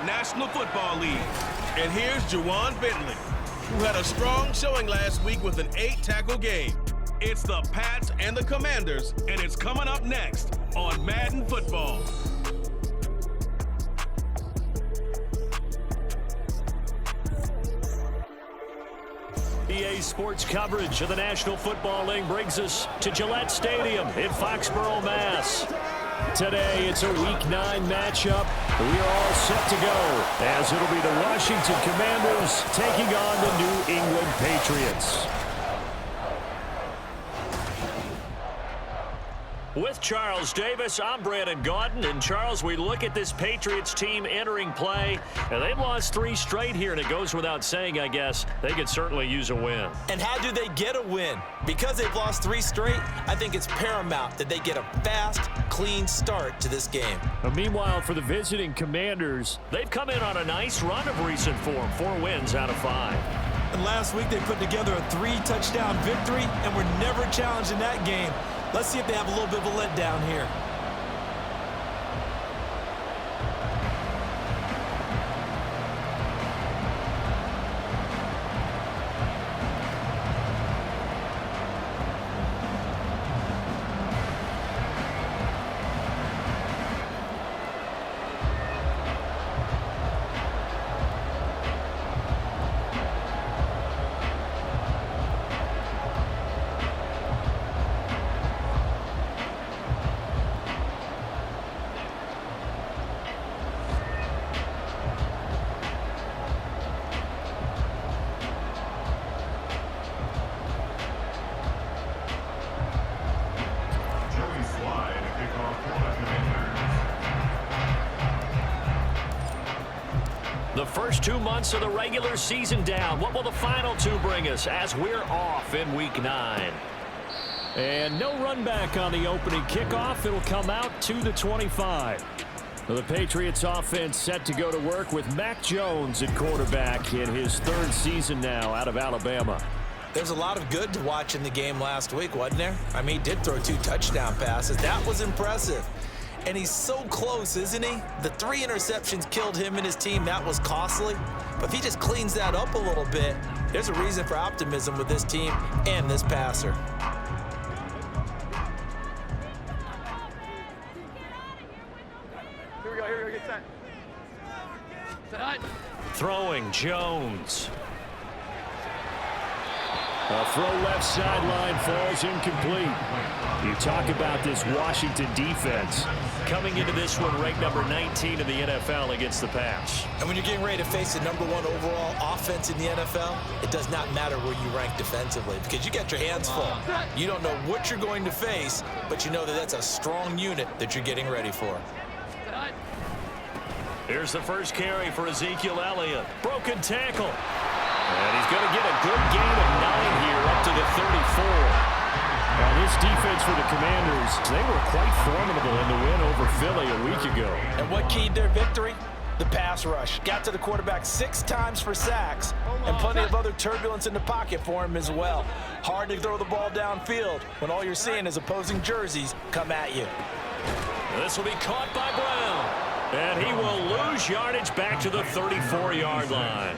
National Football League. And here's Juwan Bentley, who had a strong showing last week with an 8-tackle game. It's the Pats and the Commanders, and it's coming up next on Madden Football. EA Sports coverage of the National Football League brings us to Gillette Stadium in Foxborough, Mass. Today, it's a Week 9 matchup. We are all set to go, as it'll be the Washington Commanders taking on the New England Patriots. With Charles Davis, I'm Brandon Gaudin. And Charles, we look at this Patriots team entering play, and they've lost 3 straight here, and it goes without saying, I guess, they could certainly use a win. And how do they get a win? Because they've lost 3 straight, I think it's paramount that they get a fast, clean start to this game. Meanwhile, for the visiting Commanders, they've come in on a nice run of recent form, 4 wins out of 5. And last week they put together a 3-touchdown victory and were never challenged in that game. Let's see if they have a little bit of a letdown here. The first 2 months of the regular season down. What will the final 2 bring us as we're off in Week 9? And no run back on the opening kickoff. It'll come out to the 25. The Patriots offense set to go to work with Mac Jones at quarterback in his 3rd season now out of Alabama. There's a lot of good to watch in the game last week, wasn't there? I mean, he did throw 2 touchdown passes. That was impressive. And he's so close, isn't he? The 3 interceptions killed him and his team. That was costly. But if he just cleans that up a little bit, there's a reason for optimism with this team and this passer. Here we go, get set. Set. Throwing Jones. A throw left sideline falls incomplete. You talk about this Washington defense. Coming into this one ranked number 19 in the NFL against the pass. And when you're getting ready to face the number 1 overall offense in the NFL, it does not matter where you rank defensively because you got your hands full. You don't know what you're going to face, but you know that that's a strong unit that you're getting ready for. Here's the first carry for Ezekiel Elliott. Broken tackle. And he's going to get a good gain of 9 here up to the 34. Now this defense for the Commanders, they were quite formidable in the win over Philly a week ago. And what keyed their victory? The pass rush. Got to the quarterback 6 times for sacks and plenty of other turbulence in the pocket for him as well. Hard to throw the ball downfield when all you're seeing is opposing jerseys come at you. This will be caught by Brown. And he will lose yardage back to the 34-yard line.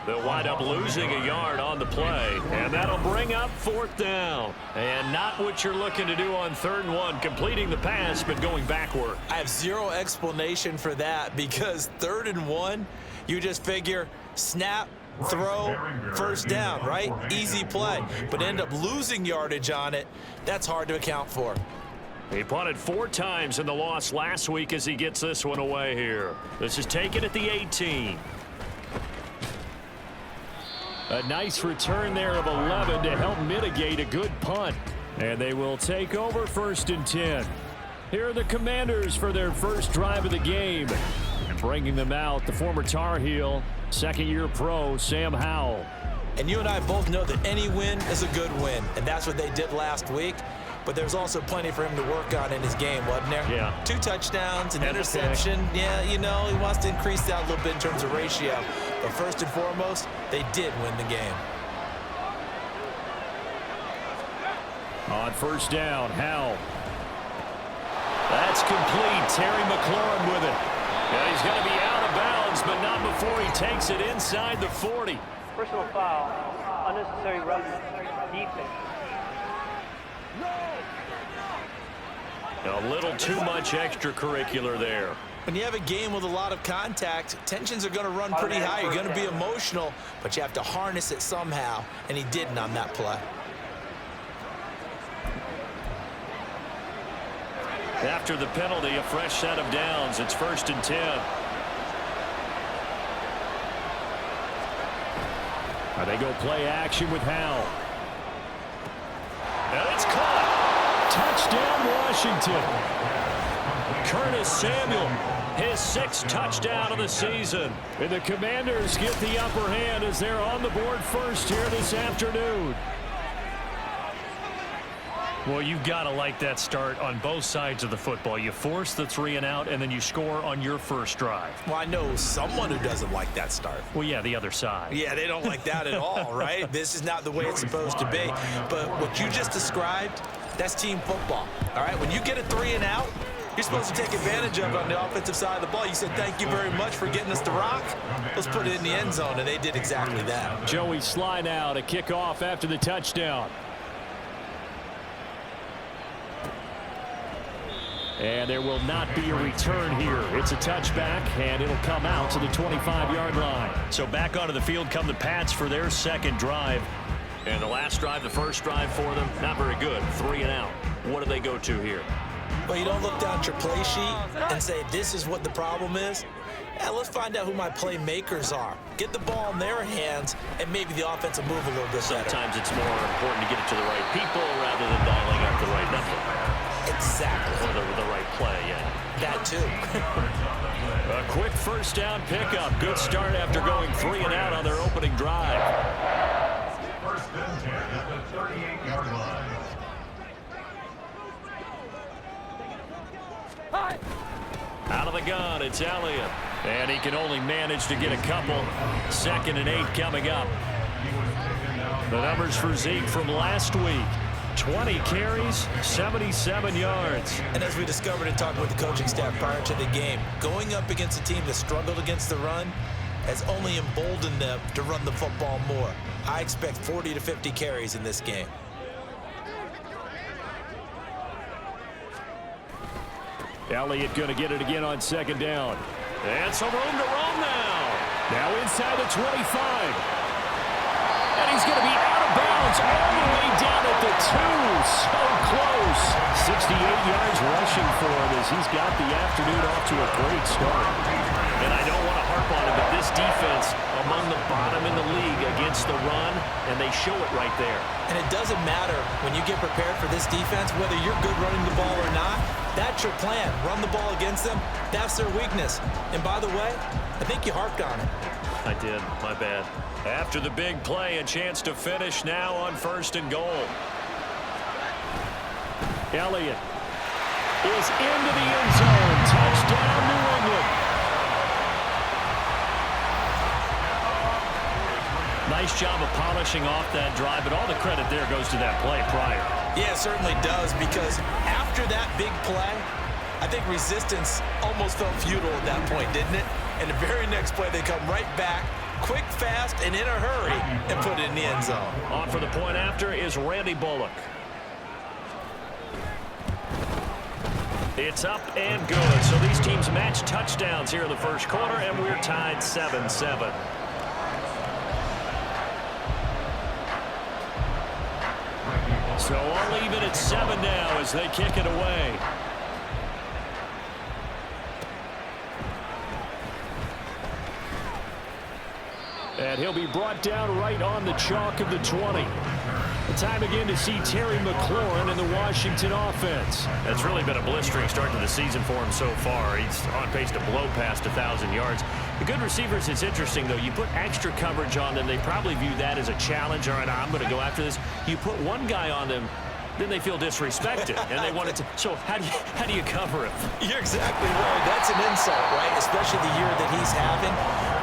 They'll wind up losing a yard on the play, and that'll bring up 4th down. And not what you're looking to do on 3rd and 1, completing the pass, but going backward. I have zero explanation for that because 3rd and 1, you just figure snap, throw, first down, right? Easy play. But end up losing yardage on it. That's hard to account for. He punted 4 times in the loss last week as he gets this one away here. This is taken at the 18. A nice return there of 11 to help mitigate a good punt. And they will take over 1st and 10. Here are the Commanders for their first drive of the game. And bringing them out, the former Tar Heel, 2nd-year pro, Sam Howell. And you and I both know that any win is a good win. And that's what they did last week. But there's also plenty for him to work on in his game, wasn't there? Yeah. 2 touchdowns, an interception. Yeah, you know, he wants to increase that a little bit in terms of ratio. But first and foremost, they did win the game. On 1st down, Howell. That's complete. Terry McLaurin with it. Yeah, he's going to be out of bounds before he takes it inside the 40. Personal foul, unnecessary roughness, defense. A little too much extracurricular there. When you have a game with a lot of contact, tensions are going to run pretty high. You're going to be emotional, but you have to harness it somehow, and he didn't on that play. After the penalty, a fresh set of downs. It's 1st and 10. They go play action with Howell. And it's caught. Touchdown, Washington. Curtis Samuel, his 6th touchdown of the season. And the Commanders get the upper hand as they're on the board first here this afternoon. Well, you've got to like that start on both sides of the football. You force the 3 and out, and then you score on your first drive. Well, I know someone who doesn't like that start. Well, yeah, the other side. Yeah, they don't like that at all, right? This is not the way it's supposed to be. But what you just described, that's team football, all right? When you get a 3 and out, you're supposed to take advantage of it on the offensive side of the ball. You said, thank you very much for getting us the rock. Let's put it in the end zone, and they did exactly that. Joey Sly now to kick off after the touchdown. And there will not be a return here. It's a touchback, and it'll come out to the 25-yard line. So back onto the field come the Pats for their 2nd drive. And the last drive, the first drive for them, not very good. 3 and out. What do they go to here? Well, you don't look down at your play sheet and say, this is what the problem is. Yeah, let's find out who my playmakers are. Get the ball in their hands, and maybe the offense will move a little bit better. Sometimes it's more important to get it to the right people rather than dialing up the right number. Exactly. Or the right play, yeah. That too. A quick first down pickup. Good start after going 3 and out on their opening drive. 1st and 10 at the 38-yard line. Out of the gun, it's Elliott. And he can only manage to get a couple. 2nd and 8 coming up. The numbers for Zeke from last week. 20 carries, 77 yards. And as we discovered in talking with the coaching staff prior to the game, going up against a team that struggled against the run has only emboldened them to run the football more. I expect 40 to 50 carries in this game. Elliott going to get it again on 2nd down. And some room to roam now. Now inside the 25. And he's going to be out of bounds all the way down at the 2. So close. 68 yards rushing for him as he's got the afternoon off to a great start. And I don't want to harp on it, but this defense among the bottom in the league against the run, and they show it right there. And it doesn't matter when you get prepared for this defense, whether you're good running the ball or not. That's your plan. Run the ball against them. That's their weakness. And by the way, I think you harped on it. I did. My bad. After the big play, a chance to finish now on 1st and goal. Elliott is into the end zone. Touchdown, New England. Nice job of polishing off that drive, but all the credit there goes to that play prior. Yeah, it certainly does, because after that big play, I think resistance almost felt futile at that point, didn't it? And the very next play, they come right back, quick, fast, and in a hurry, and put it in the end zone. On for the point after is Randy Bullock. It's up and good. So these teams match touchdowns here in the first quarter, and we're tied 7-7. So I'll leave it at 7 now as they kick it away. And he'll be brought down right on the chalk of the 20. Time again to see Terry McLaurin in the Washington offense. It's really been a blistering start to the season for him so far. He's on pace to blow past 1,000 yards. The good receivers, it's interesting, though. You put extra coverage on them, they probably view that as a challenge. All right, I'm going to go after this. You put one guy on them, then they feel disrespected, and they want it to. So how do you cover it? You're exactly right. That's an insult, right? Especially the year that he's having.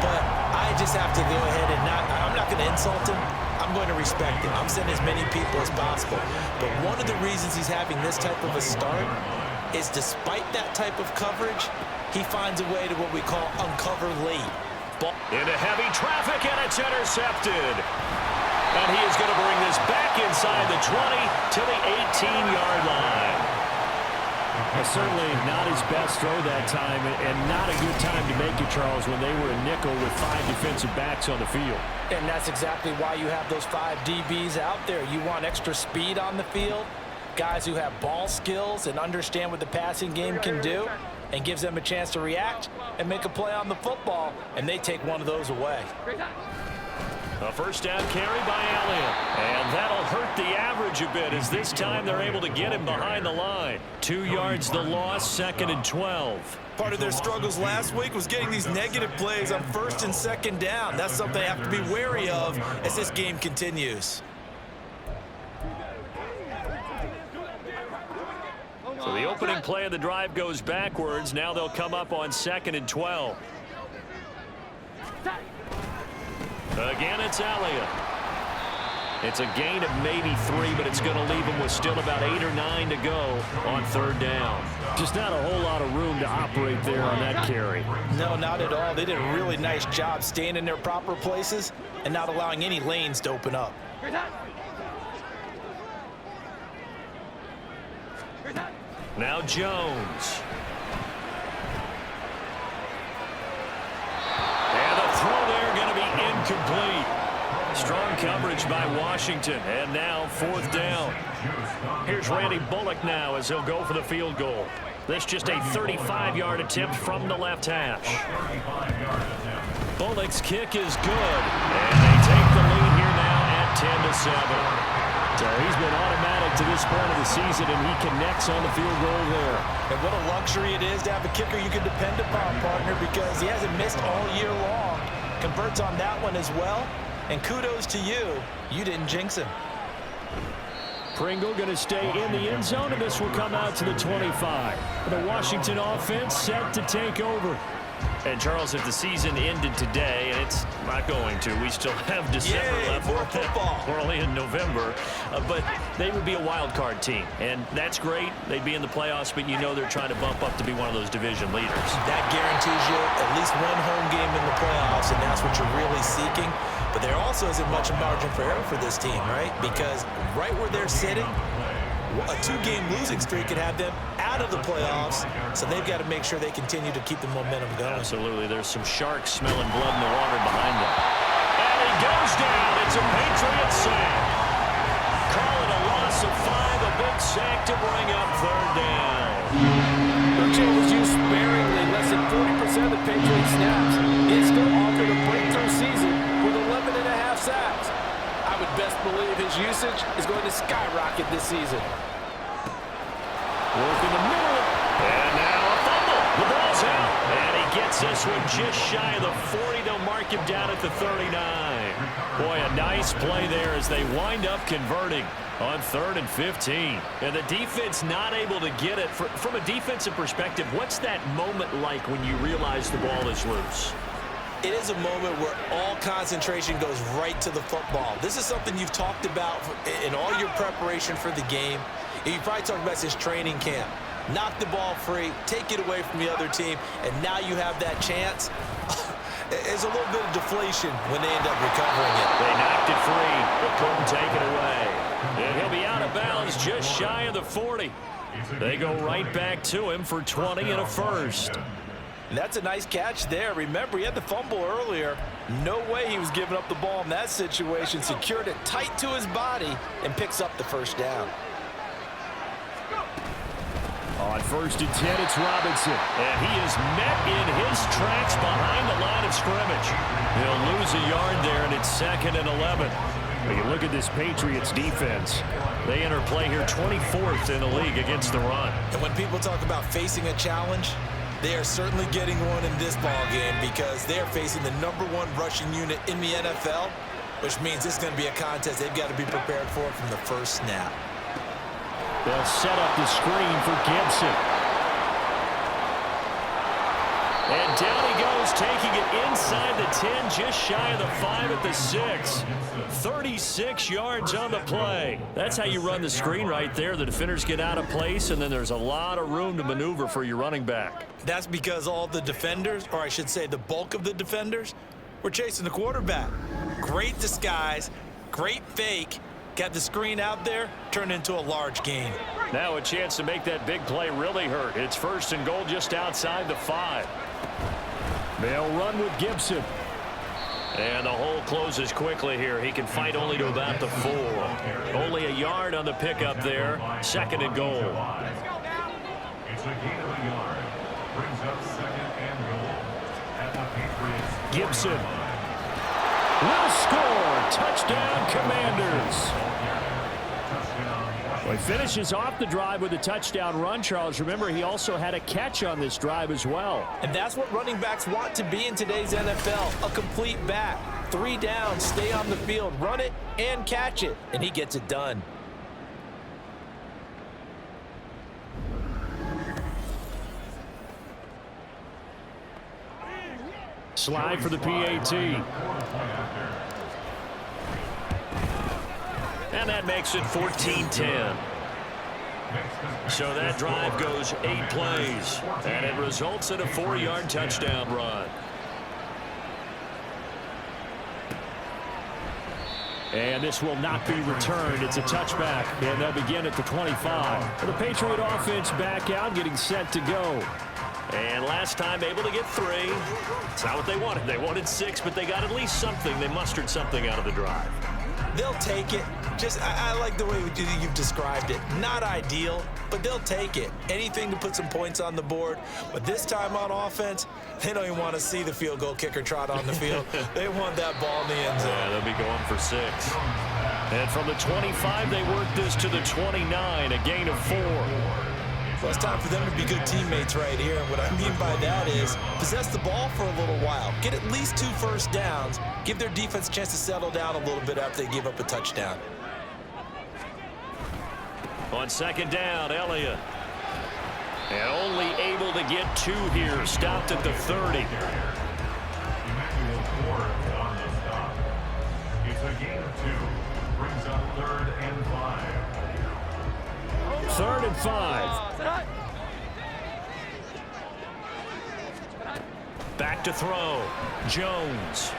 But I just have to go ahead and I'm not going to insult him. I'm going to respect him. I'm sending as many people as possible. But one of the reasons he's having this type of a start is despite that type of coverage, he finds a way to what we call uncover late. Ball into heavy traffic, and it's intercepted. And he is going to bring this back inside the 20 to the 18-yard line. Certainly not his best throw that time, and not a good time to make it, Charles, when they were a nickel with 5 defensive backs on the field. And that's exactly why you have those 5 DBs out there. You want extra speed on the field, guys who have ball skills and understand what the passing game can do, and gives them a chance to react and make a play on the football, and they take one of those away. A first down carry by Elliott. And that'll hurt the average a bit, as this time they're able to get him behind the line. 2 yards the loss, 2nd and 12. Part of their struggles last week was getting these negative plays on 1st and 2nd down. That's something they have to be wary of as this game continues. So the opening play of the drive goes backwards. Now they'll come up on 2nd and 12. Again, it's Elliott. It's a gain of maybe 3, but it's going to leave him with still about 8 or 9 to go on 3rd down. Just not a whole lot of room to operate there on that carry. No, not at all. They did a really nice job staying in their proper places and not allowing any lanes to open up. Now Jones. And the throw there going to be incomplete. Strong coverage by Washington. And now 4th down. Here's Randy Bullock now as he'll go for the field goal. This just a 35-yard attempt from the left hash. Bullock's kick is good. And they take the lead here now at 10-7. So he's been automatic to this point of the season, and he connects on the field goal there. And what a luxury it is to have a kicker you can depend upon, partner, because he hasn't missed all year long. Converts on that one as well. And kudos to you. You didn't jinx him. Pringle going to stay in the end zone, and this will come out to the 25. The Washington offense set to take over. And, Charles, if the season ended today, and it's not going to, we still have December left. More football. We're only in November. But they would be a wild card team. And that's great. They'd be in the playoffs, but you know they're trying to bump up to be one of those division leaders. That guarantees you at least one home game in the playoffs, and that's what you're really seeking. But there also isn't much margin for error for this team, right? Because right where they're sitting, a 2-game losing streak could have them out of the playoffs, so they've got to make sure they continue to keep the momentum going. Absolutely. There's some sharks smelling blood in the water behind them. And he goes down. It's a Patriot sack. Call it a loss of 5, a big sack to bring up 3rd down. Uche was used sparingly, less than 40% of the Patriot snaps. He still offered a breakthrough season with 11.5 sacks. I would best believe his usage is going to skyrocket this season. Work in the middle. And now a fumble. The ball's out. And he gets this one just shy of the 40. They'll mark him down at the 39. Boy, a nice play there as they wind up converting on 3rd and 15. And the defense not able to get it. From a defensive perspective, what's that moment like when you realize the ball is loose? It is a moment where all concentration goes right to the football. This is something you've talked about in all your preparation for the game. You probably talked about since training camp. Knock the ball free, take it away from the other team, and now you have that chance. There's a little bit of deflation when they end up recovering it. They knocked it free, but couldn't take it away. And he'll be out of bounds just shy of the 40. They go right back to him for 20 and a first. That's a nice catch there. Remember, he had the fumble earlier. No way he was giving up the ball in that situation. Secured it tight to his body and picks up the 1st down. On 1st and 10, it's Robinson. And he is met in his tracks behind the line of scrimmage. He'll lose a yard there, and it's 2nd and 11. When you look at this Patriots defense, they enter play here 24th in the league against the run. And when people talk about facing a challenge, they are certainly getting one in this ball game because they're facing the #1 rushing unit in the NFL, which means this is going to be a contest they've got to be prepared for from the first snap. They'll set up the screen for Gibson. And down he goes, taking it inside the 10, just shy of the 5 at the 6. 36 yards on the play. That's how you run the screen right there. The defenders get out of place, and then there's a lot of room to maneuver for your running back. That's because all the defenders, or I should say the bulk of the defenders, were chasing the quarterback. Great disguise, great fake. Got the screen out there, turned into a large gain. Now a chance to make that big play really hurt. It's 1st and goal just outside the 5. They'll run with Gibson. And the hole closes quickly here. He can fight only to about the 4. Only a yard on the pickup there. 2nd and goal. It's a gain of a yard. Brings up 2nd and goal at the Patriots. Gibson will score. Touchdown, Commanders. Well, he finishes off the drive with a touchdown run, Charles. Remember, he also had a catch on this drive as well. And that's what running backs want to be in today's NFL, a complete back. 3 downs, stay on the field, run it, and catch it. And he gets it done. Slide for the PAT. And that makes it 14-10. So that drive goes 8 plays. And it results in a 4-yard touchdown run. And this will not be returned. It's a touchback. And they'll begin at the 25. The Patriot offense back out, getting set to go. And last time able to get 3. It's not what they wanted. They wanted 6, but they got at least something. They mustered something out of the drive. They'll take it. I like the way you've described it. Not ideal, but they'll take it. Anything to put some points on the board. But this time on offense, they don't even want to see the field goal kicker trot on the field. They want that ball in the end zone. Yeah, they'll be going for 6. And from the 25, they work this to the 29, a gain of 4. Well, it's time for them to be good teammates right here. And what I mean by that is possess the ball for a little while. Get at least 2 first downs. Give their defense a chance to settle down a little bit after they give up a touchdown. On 2nd down, Elliott. And only able to get 2 here. Stopped at the 30. Emmanuel Ford on the stop. It's a gain of 2. Brings up 3rd and 5. 3rd and 5. Back to throw. Jones.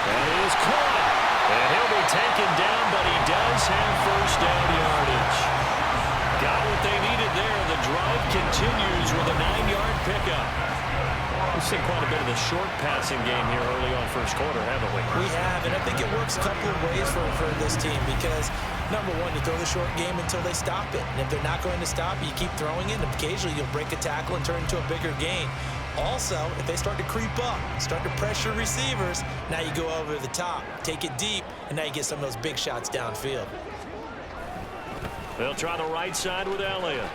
And it is caught. And he'll be taken down, but he does have 1st down yardage. Got what they needed there. The drive continues with a 9-yard pickup. We've seen quite a bit of the short passing game here early on 1st quarter, haven't we? We have, and I think it works a couple of ways for this team because, number one, you throw the short game until they stop it. And if they're not going to stop it, you keep throwing it, and occasionally you'll break a tackle and turn into a bigger gain. Also, if they start to creep up, start to pressure receivers, now you go over the top, take it deep, and now you get some of those big shots downfield. They'll try the right side with Elliott.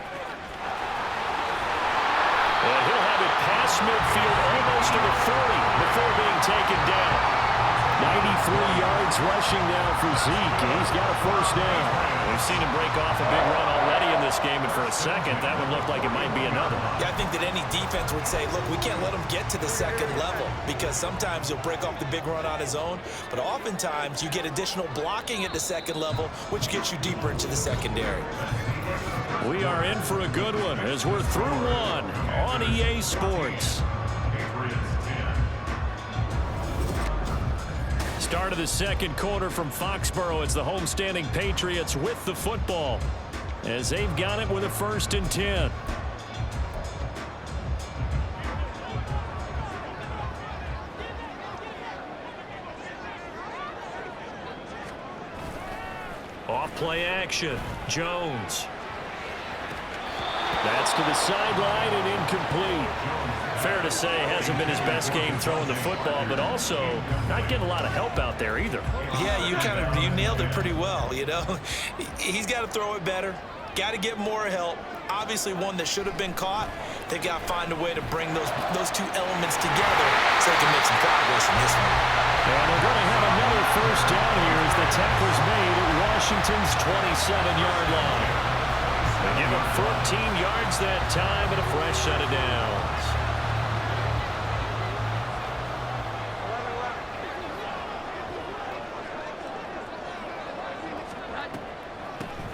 And he'll have it past midfield almost to the 40 before being taken down. 93 yards rushing now for Zeke, and he's got a 1st down. We've seen him break off a big run already in this game, and for a second, that would look like it might be another. Yeah, I think that any defense would say, look, we can't let him get to the 2nd level because sometimes he'll break off the big run on his own, but oftentimes you get additional blocking at the 2nd level, which gets you deeper into the secondary. We are in for a good one as we're through 1 on EA Sports. Start of the 2nd quarter from Foxborough. It's the homestanding Patriots with the football as they've got it with a 1st and 10. Off play action. Jones. That's to the sideline and incomplete. Fair to say, hasn't been his best game throwing the football, but also not getting a lot of help out there either. Yeah, you nailed it pretty well, you know. He's got to throw it better. Got to get more help. Obviously one that should have been caught. They've got to find a way to bring those 2 elements together so they can make some progress in this one. And they're going to have another 1st down here as the tackle's made at Washington's 27-yard line. They give him 14 yards that time and a fresh set of downs.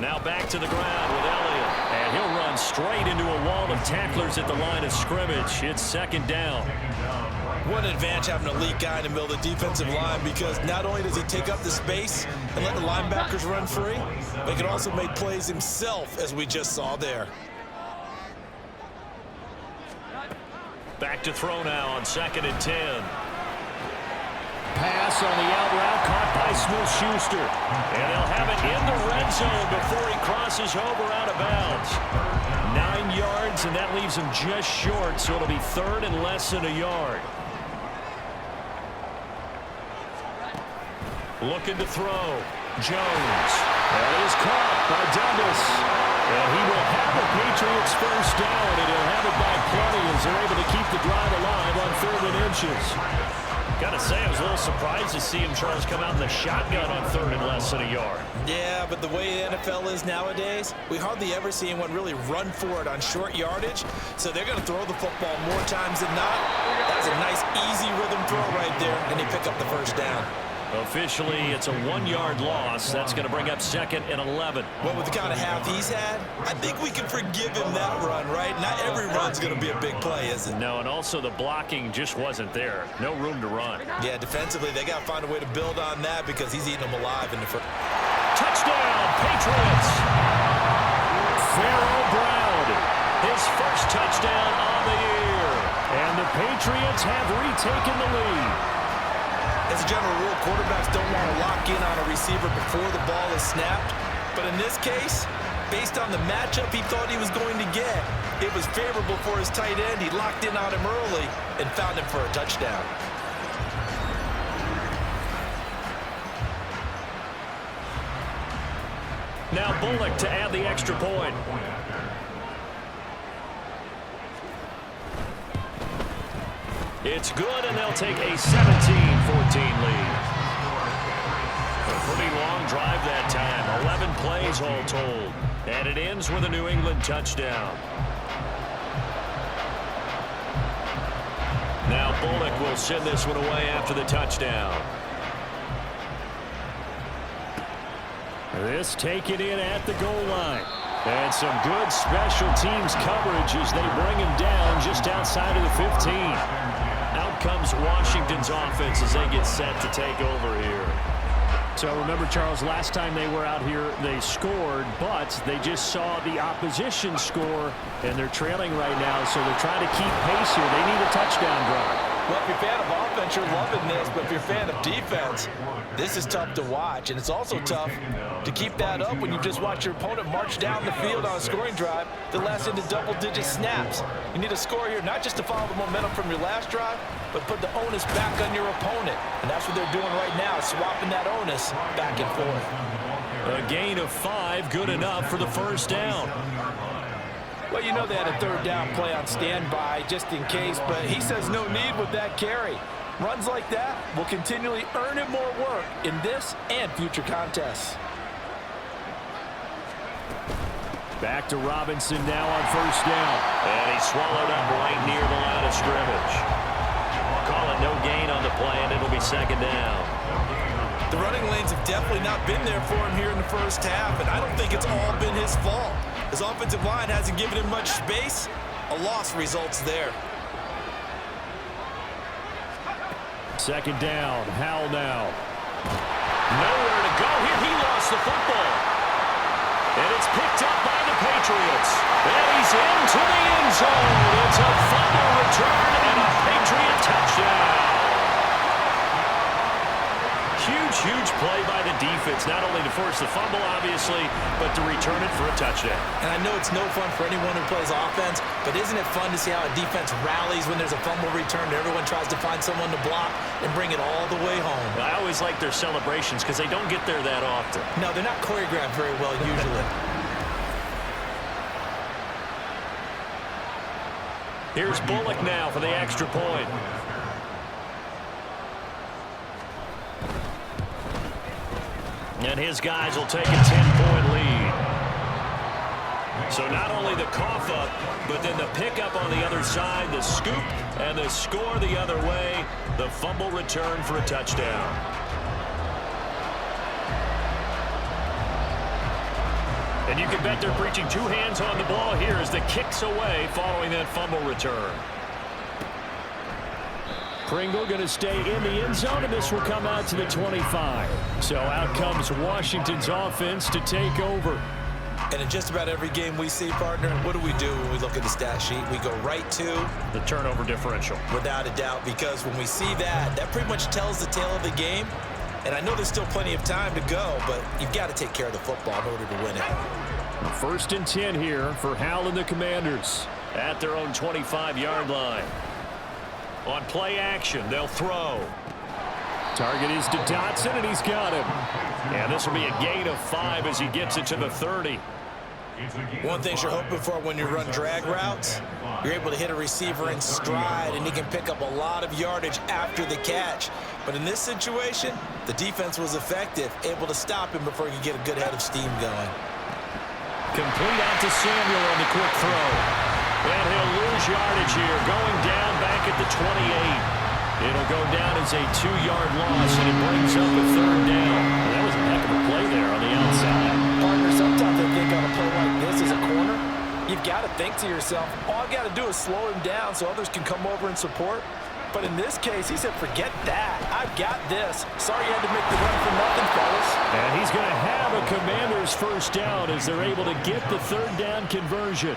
Now back to the ground with Elliott. And he'll run straight into a wall of tacklers at the line of scrimmage. It's second down. What an advantage having an elite guy in the middle of the defensive line, because not only does he take up the space and let the linebackers run free, but he can also make plays himself, as we just saw there. Back to throw now on 2nd and 10. Pass on the out route caught by Smith-Schuster. And they'll have it in the red zone before he crosses over out of bounds. 9 yards, and that leaves him just short, so it'll be 3rd and less than a yard. Looking to throw. Jones. That is caught by Douglas. And he will have the Patriots first down, and he'll have it by plenty as they're able to keep the drive alive on 3rd and inches. Got to say, I was a little surprised to see him, Charles, come out in the shotgun on 3rd and less than a yard. Yeah, but the way the NFL is nowadays, we hardly ever see anyone really run for it on short yardage. So they're going to throw the football more times than not. That's a nice, easy rhythm throw right there, and he picked up the first down. Officially, it's a 1-yard loss. That's going to bring up 2nd and 11. Well, with the kind of half he's had, I think we can forgive him that run, right? Not every run's going to be a big play, is it? No, and also the blocking just wasn't there. No room to run. Yeah, defensively, they got to find a way to build on that because he's eating them alive in the first. Touchdown, Patriots! Pharaoh Brown, his first touchdown on the year. And the Patriots have retaken the lead. As a general rule, quarterbacks don't want to lock in on a receiver before the ball is snapped. But in this case, based on the matchup he thought he was going to get, it was favorable for his tight end. He locked in on him early and found him for a touchdown. Now Bullock to add the extra point. It's good, and they'll take a 17-14 lead. A pretty long drive that time, 11 plays all told. And it ends with a New England touchdown. Now Bullock will send this one away after the touchdown. This taken in at the goal line. And some good special teams coverage as they bring him down just outside of the 15. Out comes Washington's offense as they get set to take over here. So remember, Charles, last time they were out here, they scored, but they just saw the opposition score, and they're trailing right now, so they're trying to keep pace here. They need a touchdown drive. Well, if you're a fan of offense, you're loving this, but if you're a fan of defense, this is tough to watch, and it's also tough to keep that up when you just watch your opponent march down the field on a scoring drive that lasts into double-digit snaps. You need a score here, not just to follow the momentum from your last drive, but put the onus back on your opponent, and that's what they're doing right now, swapping that onus back and forth. A gain of 5, good enough for the first down. Well, you know they had a third down play on standby just in case, but he says no need with that carry. Runs like that will continually earn him more work in this and future contests. Back to Robinson now on first down. And he's swallowed up right near the line of scrimmage. Call it no gain on the play, and it'll be second down. The running lanes have definitely not been there for him here in the first half, and I don't think it's all been his fault. His offensive line hasn't given him much space. A loss results there. Second down, Howell now. Nowhere to go here. He lost the football. And it's picked up by the Patriots. And he's into the end zone. It's a fumble return and a Patriot touchdown. Huge play by the defense, not only to force the fumble, obviously, but to return it for a touchdown. And I know it's no fun for anyone who plays offense, but isn't it fun to see how a defense rallies when there's a fumble return and everyone tries to find someone to block and bring it all the way home? I always like their celebrations because they don't get there that often. No, they're not choreographed very well usually. Here's Bullock now for the extra point. And his guys will take a 10-point lead. So not only the cough up, but then the pickup on the other side, the scoop, and the score the other way, the fumble return for a touchdown. And you can bet they're preaching two hands on the ball here as the kick's away following that fumble return. Pringle going to stay in the end zone, and this will come out to the 25. So out comes Washington's offense to take over. And in just about every game we see, partner, what do we do when we look at the stat sheet? We go right to the turnover differential. Without a doubt, because when we see that, that pretty much tells the tale of the game. And I know there's still plenty of time to go, but you've got to take care of the football in order to win it. 1st and 10 here for Hal and the Commanders. At their own 25-yard line. On play action, they'll throw. Target is to Dotson, and he's got him. And this will be a gain of 5 as he gets it to the 30. One thing you're hoping for when you run drag routes, you're able to hit a receiver in stride, and he can pick up a lot of yardage after the catch. But in this situation, the defense was effective, able to stop him before he could get a good head of steam going. Complete out to Samuel on the quick throw. And he'll lose yardage here, going down back at the 28. It'll go down as a 2-yard loss, and it brings up a 3rd down. Well, that was a heck of a play there on the outside. Partner, sometimes I think on a play like this as a corner, you've got to think to yourself, all I've got to do is slow him down so others can come over and support. But in this case, he said, forget that. I've got this. Sorry you had to make the run for nothing, fellas. And he's going to have a Commanders 1st down as they're able to get the 3rd down conversion.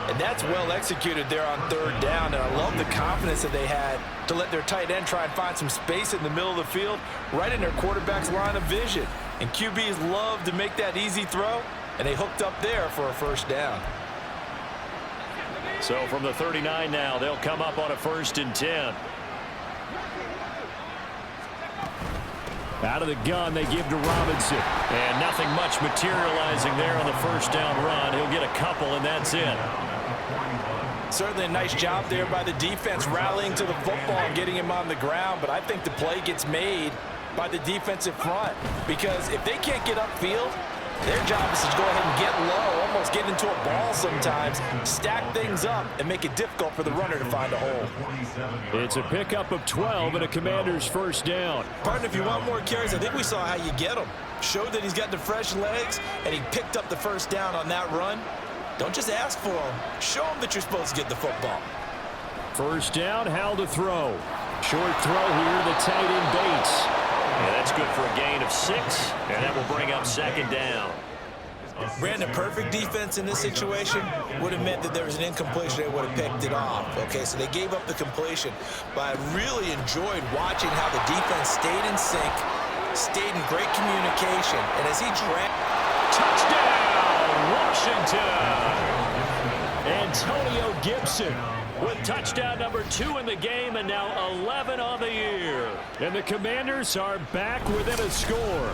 And that's well executed there on 3rd down. And I love the confidence that they had to let their tight end try and find some space in the middle of the field, right in their quarterback's line of vision. And QBs love to make that easy throw, and they hooked up there for a 1st down. So from the 39 now, they'll come up on a 1st and 10. Out of the gun, they give to Robinson. And nothing much materializing there on the 1st down run. He'll get a couple, and that's it. Certainly a nice job there by the defense rallying to the football and getting him on the ground, but I think the play gets made by the defensive front, because if they can't get upfield, their job is to go ahead and get low, almost get into a ball sometimes, stack things up, and make it difficult for the runner to find a hole. It's a pickup of 12 and a Commander's 1st down. Partner, if you want more carries, I think we saw how you get him. Showed that he's got the fresh legs, and he picked up the 1st down on that run. Don't just ask for him. Show him that you're supposed to get the football. 1st down, Hal to throw. Short throw here, the tight end Bates. Yeah, that's good for a gain of 6, and that will bring up 2nd down. Brandon, perfect defense in this situation would have meant that there was an incompletion. They would have picked it off. Okay, so they gave up the completion. But I really enjoyed watching how the defense stayed in sync, stayed in great communication, and as he dragged... Touchdown, Washington! Antonio Gibson with touchdown number 2 in the game, and now 11 on the year. And the Commanders are back within a score.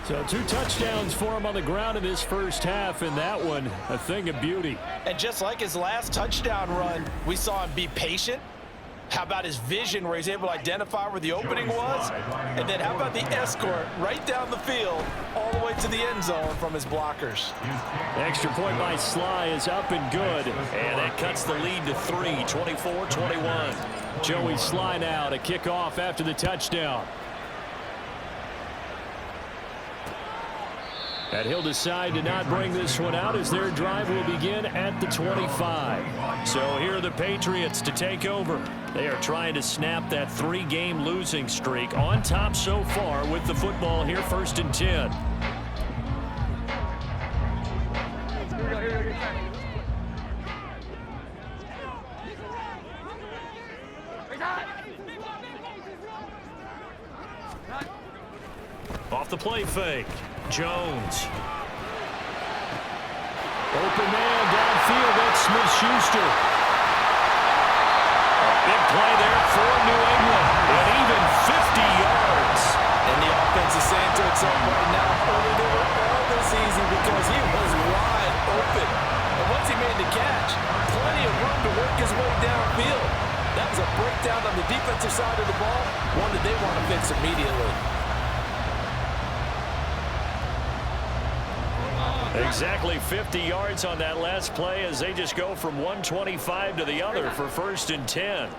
So 2 touchdowns for him on the ground in this 1st half, and that one a thing of beauty. And just like his last touchdown run, we saw him be patient. How about his vision where he's able to identify where the opening was? And then how about the escort right down the field all the way to the end zone from his blockers? Extra point by Sly is up and good. And that cuts the lead to 3, 24-21. Joey Sly now to kick off after the touchdown. And he'll decide to not bring this one out as their drive will begin at the 25. So here are the Patriots to take over. They are trying to snap that 3-game losing streak, on top so far with the football here, 1st and 10. Off the play fake. Jones. Open man downfield. That's Smith-Schuster. Big play there for New England. And even 50 yards. And the offense is saying to itself right now, only they were all this easy because he was wide open. And once he made the catch, plenty of room to work his way downfield. That was a breakdown on the defensive side of the ball, one that they want to fix immediately. Exactly 50 yards on that last play as they just go from 125 to the other for 1st and 10.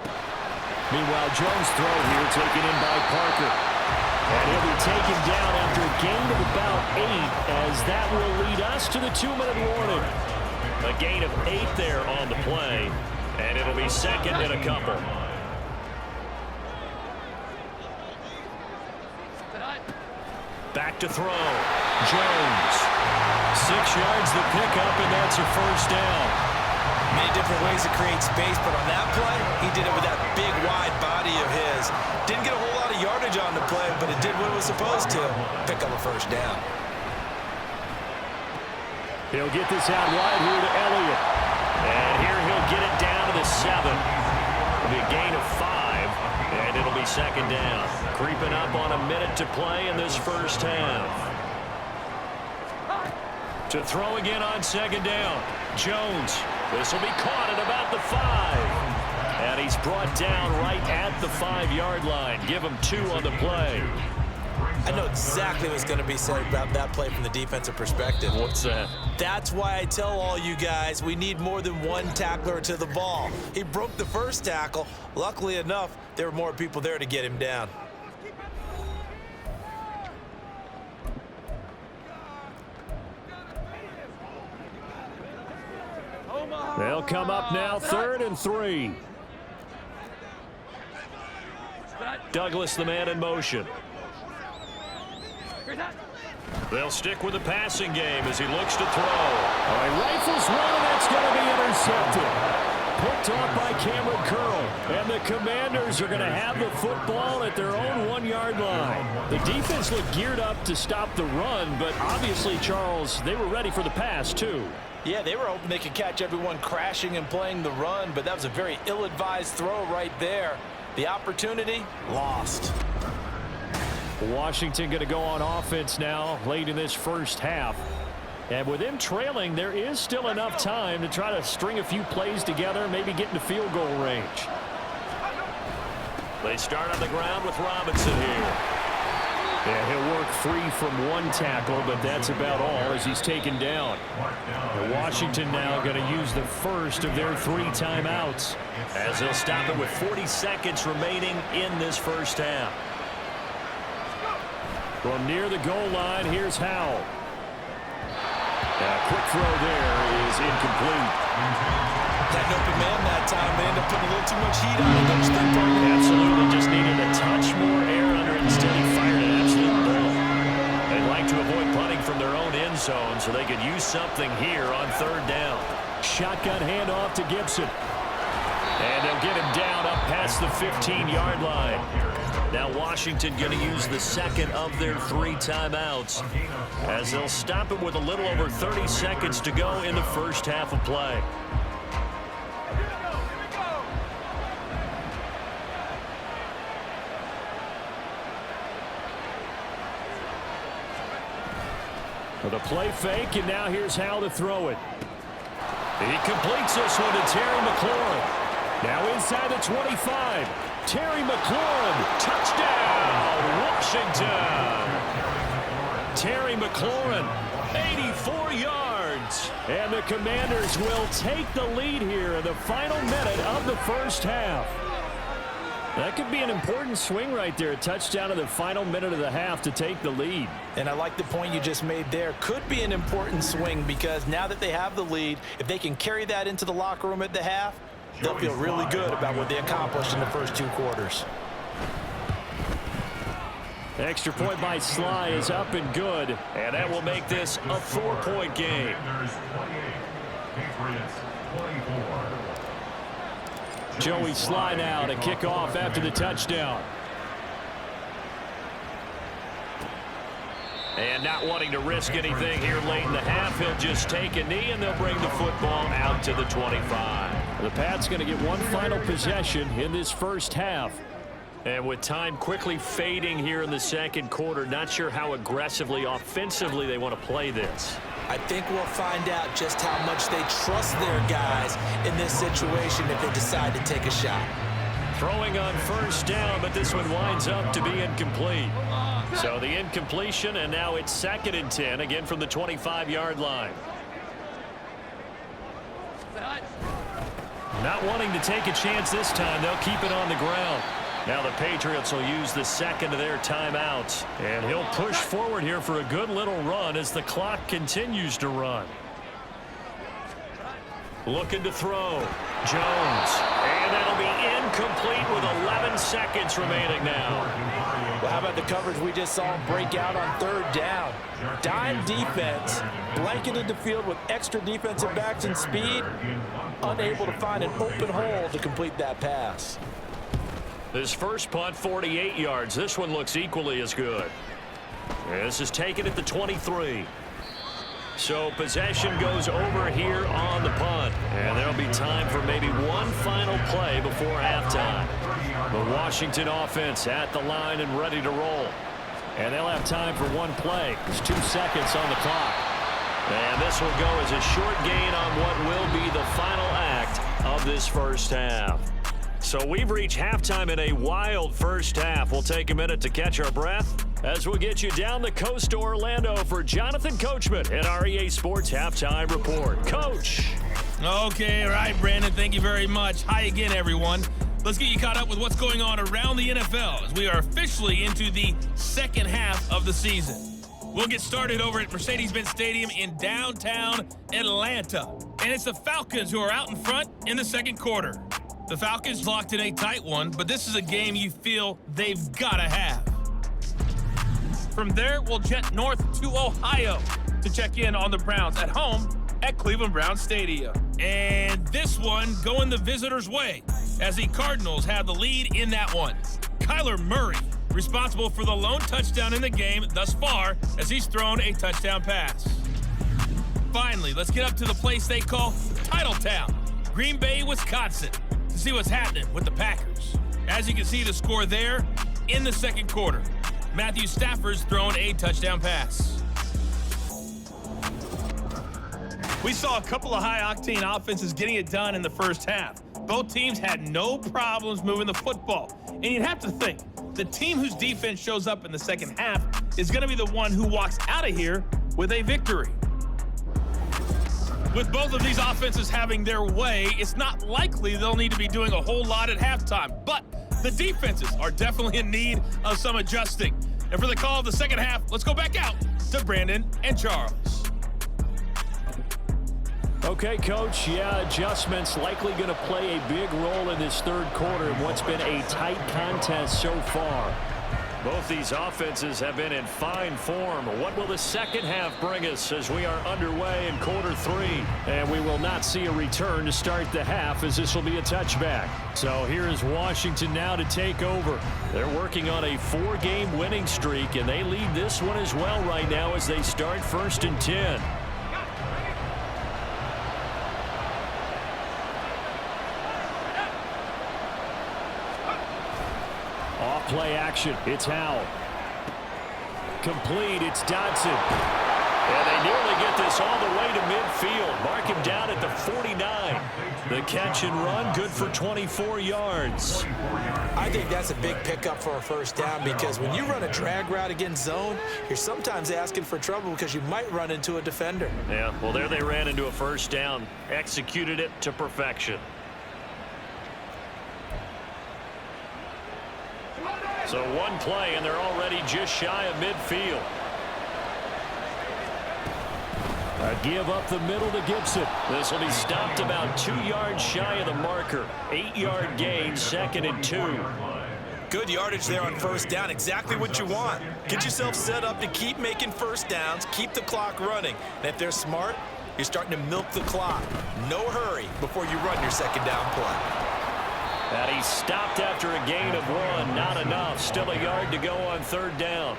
Meanwhile, Jones' throw here taken in by Parker. And he'll be taken down after a gain of about 8, as that will lead us to the 2-minute warning. A gain of 8 there on the play, and it'll be second and a couple. Back to throw. Jones. 6 yards the pickup, and that's a first down. Many different ways to create space, but on that play, he did it with that big, wide body of his. Didn't get a whole lot of yardage on the play, but it did what it was supposed to. Pick up a first down. He'll get this out wide here to Elliott. And here he'll get it down to the 7. It'll be a gain of 5, and it'll be second down. Creeping up on a minute to play in this first half. To throw again on second down. Jones. This will be caught at about the 5. And he's brought down right at the 5-yard line. Give him 2 on the play. I know exactly what's going to be said about that play from the defensive perspective. What's that? That's why I tell all you guys we need more than one tackler to the ball. He broke the first tackle. Luckily enough, there were more people there to get him down. They'll come up now, 3rd and 3. Douglas, the man in motion. They'll stick with the passing game as he looks to throw. He rifles one, and that's going to be intercepted. Picked off by Cameron Curl. And the Commanders are going to have the football at their own 1-yard line. The defense looked geared up to stop the run, but obviously, Charles, they were ready for the pass, too. Yeah, they were hoping they could catch everyone crashing and playing the run, but that was a very ill-advised throw right there. The opportunity, lost. Washington going to go on offense now late in this first half. And with them trailing, there is still enough time to try to string a few plays together, maybe get into field goal range. They start on the ground with Robinson here. And he'll work free from 1 tackle, but that's about all as he's taken down. And Washington now going to use the first of their 3 timeouts as they'll stop it with 40 seconds remaining in this first half. From near the goal line, here's Howell. A quick throw there is incomplete. Had an open man that time. They ended up putting a little too much heat on it, don't you think, Parker? Absolutely. Just needed a touch more air under it. Instead, he fired an absolute bullet. They'd like to avoid punting from their own end zone so they could use something here on 3rd down. Shotgun handoff to Gibson. And they'll get him down up past the 15-yard line. Now Washington going to use the 2nd of their 3 timeouts as they'll stop it with a little over 30 seconds to go in the first half of play. The play fake, and now here's how to throw it. He completes this one to Terry McLaurin. Now inside the 25. Terry McLaurin, touchdown, Washington. Terry McLaurin, 84 yards. And the Commanders will take the lead here in the final minute of the first half. That could be an important swing right there. A touchdown in the final minute of the half to take the lead. And I like the point you just made there. Could be an important swing because now that they have the lead, if they can carry that into the locker room at the half, they'll feel really good about what they accomplished in the first 2 quarters. The extra point by Sly is up and good, and that will make this a 4-point game. Joey Sly now to kick off after the touchdown. And not wanting to risk anything here late in the half, he'll just take a knee, and they'll bring the football out to the 25. The Pats going to get one final possession in this first half. And with time quickly fading here in the second quarter, not sure how aggressively, offensively they want to play this. I think we'll find out just how much they trust their guys in this situation if they decide to take a shot. Throwing on first down, but this one winds up to be incomplete. So the incompletion, and now it's 2nd and 10, again from the 25-yard line. Not wanting to take a chance this time, they'll keep it on the ground. Now the Patriots will use the second of their timeouts. And he'll push forward here for a good little run as the clock continues to run. Looking to throw. Jones. And that'll be incomplete with 11 seconds remaining now. Well, how about the coverage we just saw him break out on third down? Dime defense, blanketed the field with extra defensive backs and speed, unable to find an open hole to complete that pass. This first punt, 48 yards. This one looks equally as good. And this is taken at the 23. So possession goes over here on the punt. And there'll be time for maybe one final play before halftime. The Washington offense at the line and ready to roll. And they'll have time for one play. There's 2 seconds on the clock. And this will go as a short gain on what will be the final act of this first half. So we've reached halftime in a wild first half. We'll take a minute to catch our breath as we'll get you down the coast to Orlando for Jonathan Coachman at our EA Sports Halftime Report. Coach. Okay, all right, Brandon, thank you very much. Hi again, everyone. Let's get you caught up with what's going on around the NFL as we are officially into the second half of the season. We'll get started over at Mercedes-Benz Stadium in downtown Atlanta. And it's the Falcons who are out in front in the second quarter. The Falcons locked in a tight one, but this is a game you feel they've got to have. From there, we'll jet north to Ohio to check in on the Browns at home at Cleveland Browns Stadium. And this one going the visitors' way as the Cardinals have the lead in that one. Kyler Murray, responsible for the lone touchdown in the game thus far as he's thrown a touchdown pass. Finally, let's get up to the place they call Titletown, Green Bay, Wisconsin, to see what's happening with the Packers. As you can see, the score there in the second quarter. Matthew Stafford's thrown a touchdown pass. We saw a couple of high-octane offenses getting it done in the first half. Both teams had no problems moving the football. And you'd have to think, the team whose defense shows up in the second half is going to be the one who walks out of here with a victory. With both of these offenses having their way, it's not likely they'll need to be doing a whole lot at halftime. But the defenses are definitely in need of some adjusting. And for the call of the second half, let's go back out to Brandon and Charles. Okay, Coach, adjustments likely going to play a big role in this third quarter in what's been a tight contest so far. Both these offenses have been in fine form. What will the second half bring us as we are underway in quarter three? And we will not see a return to start the half as this will be a touchback. So here is Washington now to take over. They're working on a 4-game winning streak, and they lead this one as well right now as they start 1st and 10. Play action. It's Howell. Complete. It's Dodson. And they nearly get this all the way to midfield. Mark him down at the 49. The catch and run, good for 24 yards. I think that's a big pickup for a first down because when you run a drag route against zone, you're sometimes asking for trouble because you might run into a defender. Yeah, well, there they ran into a first down. Executed it to perfection. So one play, and they're already just shy of midfield. A give up the middle to Gibson. This will be stopped about 2 yards shy of the marker. 8-yard gain, 2nd and 2. Good yardage there on first down. Exactly what you want. Get yourself set up to keep making first downs, keep the clock running. And if they're smart, you're starting to milk the clock. No hurry before you run your second down play. And he stopped after a gain of 1. Not enough. Still a yard to go on 3rd down.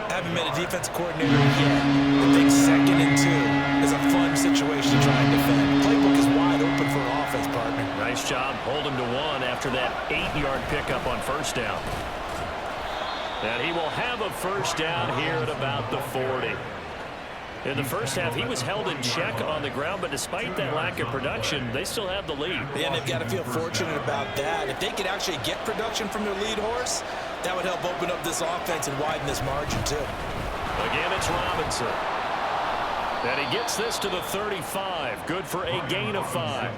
Haven't been a defensive coordinator yet. I think 2nd and 2 is a fun situation to try and defend. Playbook is wide open for an offense, partner. Nice job. Hold him to 1 after that 8-yard pickup on first down. And he will have a first down here at about the 40. In the first half, he was held in check on the ground, but despite that lack of production, they still have the lead. And they've got to feel fortunate about that. If they could actually get production from their lead horse, that would help open up this offense and widen this margin, too. Again, it's Robinson. And he gets this to the 35. Good for a gain of 5.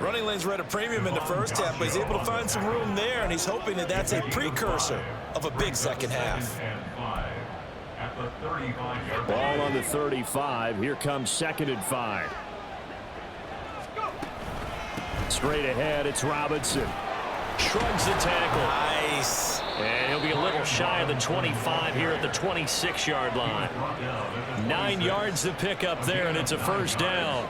Running lanes were at a premium in the first half, but he's able to find some room there, and he's hoping that that's a precursor of a big second half. Ball on the 35. Here comes 2nd and 5. Straight ahead, it's Robinson. Shrugs the tackle. Nice. And he'll be a little shy of the 25 here at the 26-yard line. 9 yards to pick up there, and it's a first down.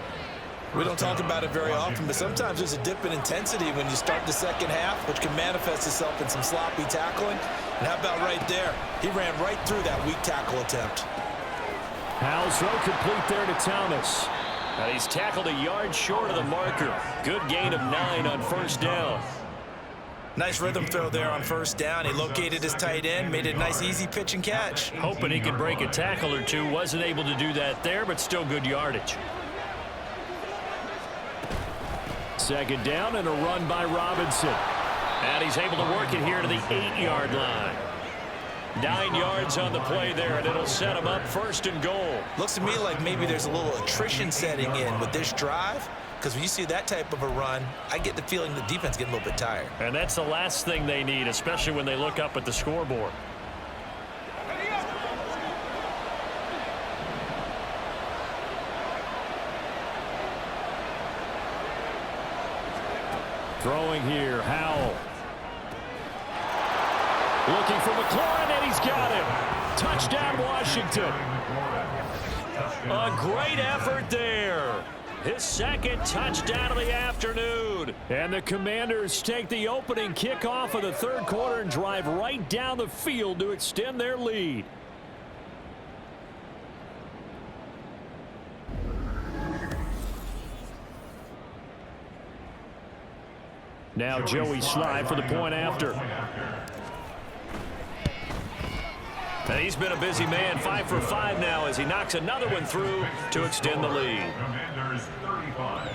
We don't talk about it very often, but sometimes there's a dip in intensity when you start the second half, which can manifest itself in some sloppy tackling. And how about right there? He ran right through that weak tackle attempt. Howell's throw complete there to Thomas. And he's tackled a yard short of the marker. Good gain of 9 on first down. Nice rhythm throw there on first down. He located his tight end, made it a nice easy pitch and catch. Hoping he could break a tackle or two. Wasn't able to do that there, but still good yardage. 2nd down and a run by Robinson. And he's able to work it here to the 8-yard line. 9 yards on the play there, and it'll set him up 1st and goal. Looks to me like maybe there's a little attrition setting in with this drive, because when you see that type of a run, I get the feeling the defense getting a little bit tired. And that's the last thing they need, especially when they look up at the scoreboard. Throwing here, Howell. Looking for McLaurin, and he's got him. Touchdown, Washington. A great effort there. His 2nd touchdown of the afternoon. And the Commanders take the opening kickoff of the 3rd quarter and drive right down the field to extend their lead. Now Joey Slye for the point after. And he's been a busy man, 5 for 5 now as he knocks another one through to extend the lead.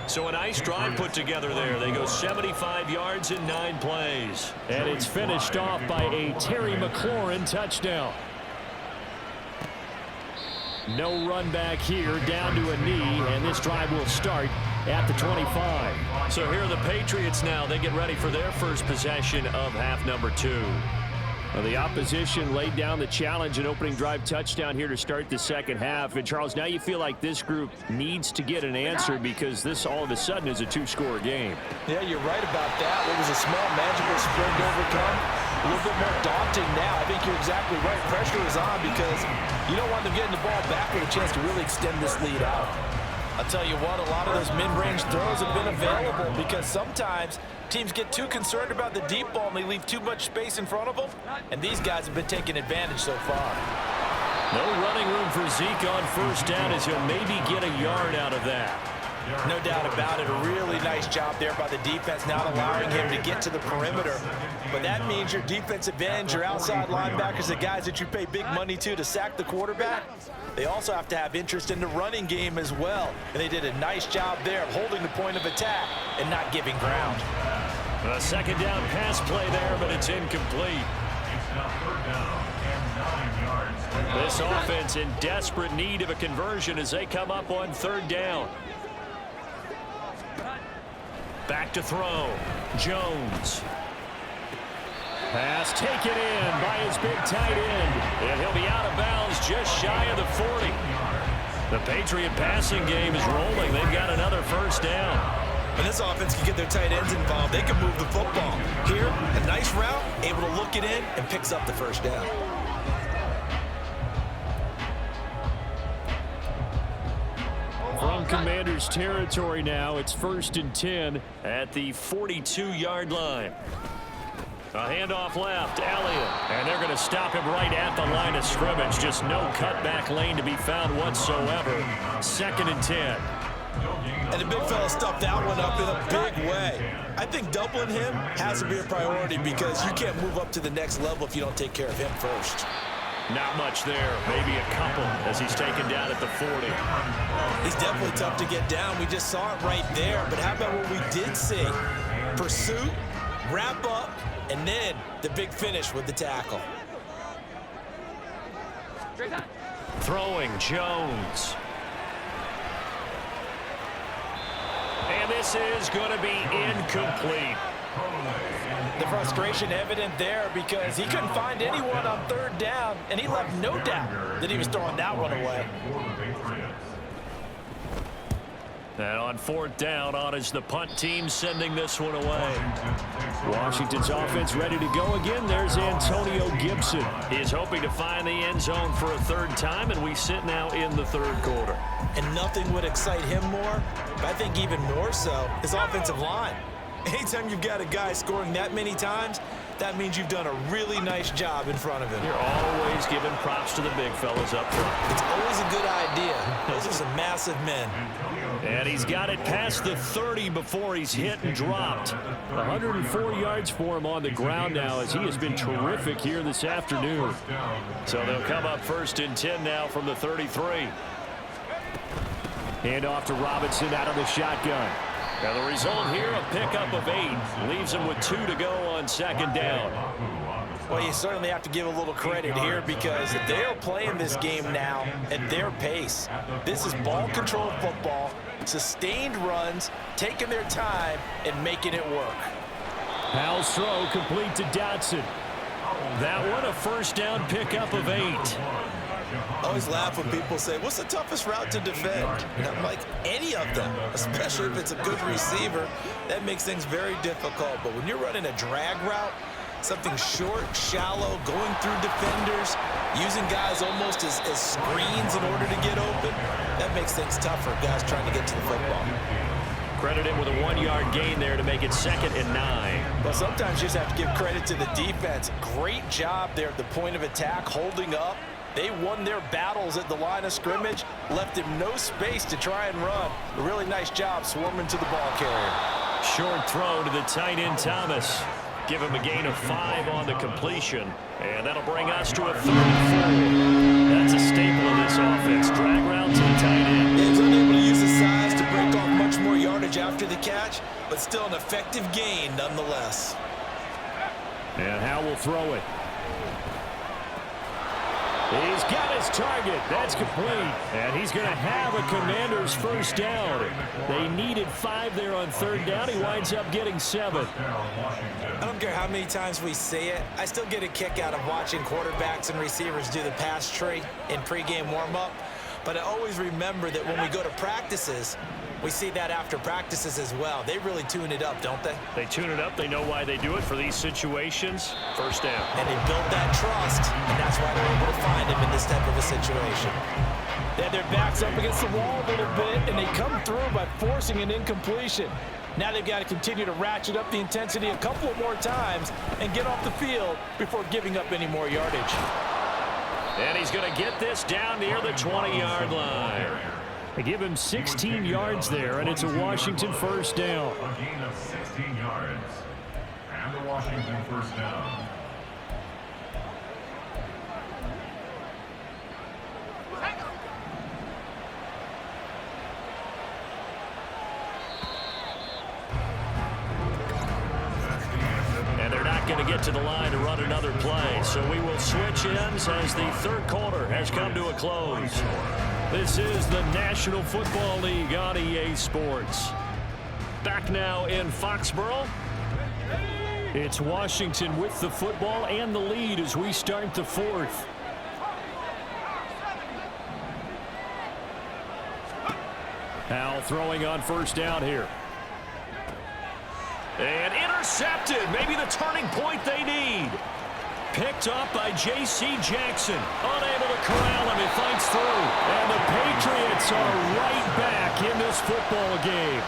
So a nice drive put together there. They go 75 yards in 9 plays. And it's finished off by a Terry McLaurin touchdown. No run back here, down to a knee, and this drive will start at the 25. So here are the Patriots now. They get ready for their first possession of half number 2. Well, the opposition laid down the challenge, an opening drive touchdown here to start the second half. And, Charles, now you feel like this group needs to get an answer because this all of a sudden is a 2-score game. Yeah, you're right about that. It was a small, magical sprint to overcome. A little bit more daunting now. I think you're exactly right. Pressure is on because you don't want them getting the ball back with a chance to really extend this lead out. I'll tell you what, a lot of those mid-range throws have been available because sometimes teams get too concerned about the deep ball and they leave too much space in front of them, and these guys have been taking advantage so far. No running room for Zeke on first down as he'll maybe get a yard out of that. No doubt about it. A really nice job there by the defense, not allowing him to get to the perimeter. But that means your defensive ends, your outside linebackers, the guys that you pay big money to sack the quarterback, they also have to have interest in the running game as well. And they did a nice job there of holding the point of attack and not giving ground. A 2nd down pass play there, but it's incomplete. It's now 3rd down and 9 yards. This offense in desperate need of a conversion as they come up on 3rd down. Back to throw. Jones. Pass taken in by his big tight end. And he'll be out of bounds just shy of the 40. The Patriot passing game is rolling. They've got another first down. When this offense can get their tight ends involved, they can move the football. Here, a nice route, able to look it in, and picks up the first down. From Commanders territory now, it's 1st and 10 at the 42-yard line. A handoff left, Elliott. And they're going to stop him right at the line of scrimmage. Just no cutback lane to be found whatsoever. 2nd and 10. And the big fella stuffed that one up in a big way. I think doubling him has to be a priority because you can't move up to the next level if you don't take care of him first. Not much there. Maybe a couple as he's taken down at the 40. He's definitely tough to get down. We just saw it right there. But how about what we did see? Pursuit, wrap up, and then the big finish with the tackle. Throwing Jones. And this is going to be incomplete. The frustration evident there because he couldn't find anyone on third down, and he left no doubt that he was throwing that one away. And on fourth down, on is the punt team sending this one away. Washington's offense ready to go again. There's Antonio Gibson. He's hoping to find the end zone for a third time, and we sit now in the third quarter. And nothing would excite him more, but I think even more so, his offensive line. Anytime you've got a guy scoring that many times, that means you've done a really nice job in front of him. You're always giving props to the big fellas up front. It's always a good idea. Those are some massive men. And he's got it past the 30 before he's hit and dropped. 104 yards for him on the ground now as he has been terrific here this afternoon. So they'll come up 1st and 10 now from the 33. Hand off to Robinson out of the shotgun. Now the result here, a pickup of 8. Leaves him with 2 to go on 2nd down. Well, you certainly have to give a little credit here because they are playing this game now at their pace. This is ball-controlled football, sustained runs, taking their time, and making it work. Powell's throw complete to Dotson. That one, a 1st down pickup of 8. I always laugh when people say, what's the toughest route to defend? And I'm like, any of them, especially if it's a good receiver. That makes things very difficult. But when you're running a drag route, something short, shallow, going through defenders, using guys almost as screens in order to get open, that makes things tough for guys trying to get to the football. Credit him with a 1-yard gain there to make it 2nd and 9. Well, sometimes you just have to give credit to the defense. Great job there at the point of attack, holding up. They won their battles at the line of scrimmage, left him no space to try and run. A really nice job swarming to the ball carrier. Short throw to the tight end Thomas. Give him a gain of 5 on the completion. And that'll bring us to a 3rd and 4. That's a staple of this offense. Drag route to the tight end. He's unable to use his size to break off much more yardage after the catch, but still an effective gain nonetheless. And Howe will throw it. He's got his target. That's complete. And he's going to have a Commanders 1st down. They needed 5 there on 3rd down. He winds up getting 7. I don't care how many times we say it. I still get a kick out of watching quarterbacks and receivers do the pass tree in pregame warm-up. But I always remember that when we go to practices, we see that after practices as well. They really tune it up, don't they? They tune it up. They know why they do it for these situations. 1st down. And they built that trust, and that's why they're able to find him in this type of a situation. They had their backs up against the wall a little bit, and they come through by forcing an incompletion. Now they've got to continue to ratchet up the intensity a couple of more times and get off the field before giving up any more yardage. And he's going to get this down near the 20-yard line. They give him 16 yards there, and it's a Washington 1st down. A gain of 16 yards. And the Washington 1st down. And they're not going to get to the line to run another play, so we will switch ends as the 3rd quarter has come to a close. This is the National Football League on EA Sports. Back now in Foxborough. It's Washington with the football and the lead as we start the 4th. Powell throwing on 1st down here. And intercepted. Maybe the turning point they need. Picked up by J.C. Jackson. Unable to corral him. He fights through. And the Patriots are right back in this football game.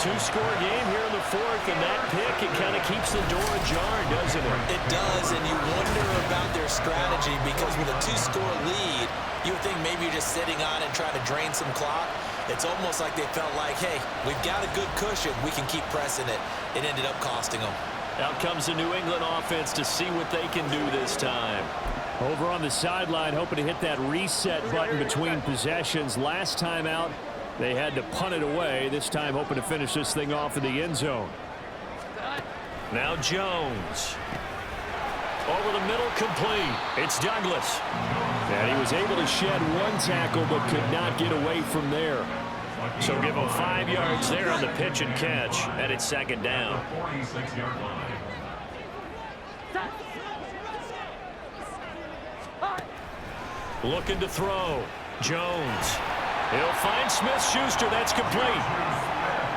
2-score game here in the 4th, and that pick, it kind of keeps the door ajar, doesn't it? It does, and you wonder about their strategy because with a 2-score lead, you would think maybe you're just sitting on it and trying to drain some clock. It's almost like they felt like, hey, we've got a good cushion. We can keep pressing it. It ended up costing them. Out comes the New England offense to see what they can do this time. Over on the sideline, hoping to hit that reset button between possessions. Last time out, they had to punt it away. This time, hoping to finish this thing off in the end zone. Now Jones. Over the middle, complete. It's Douglas. And he was able to shed 1 tackle, but could not get away from there. So give him 5 yards there on the pitch and catch, and it's second down. 46-yard line. Looking to throw. Jones. He'll find Smith-Schuster. That's complete.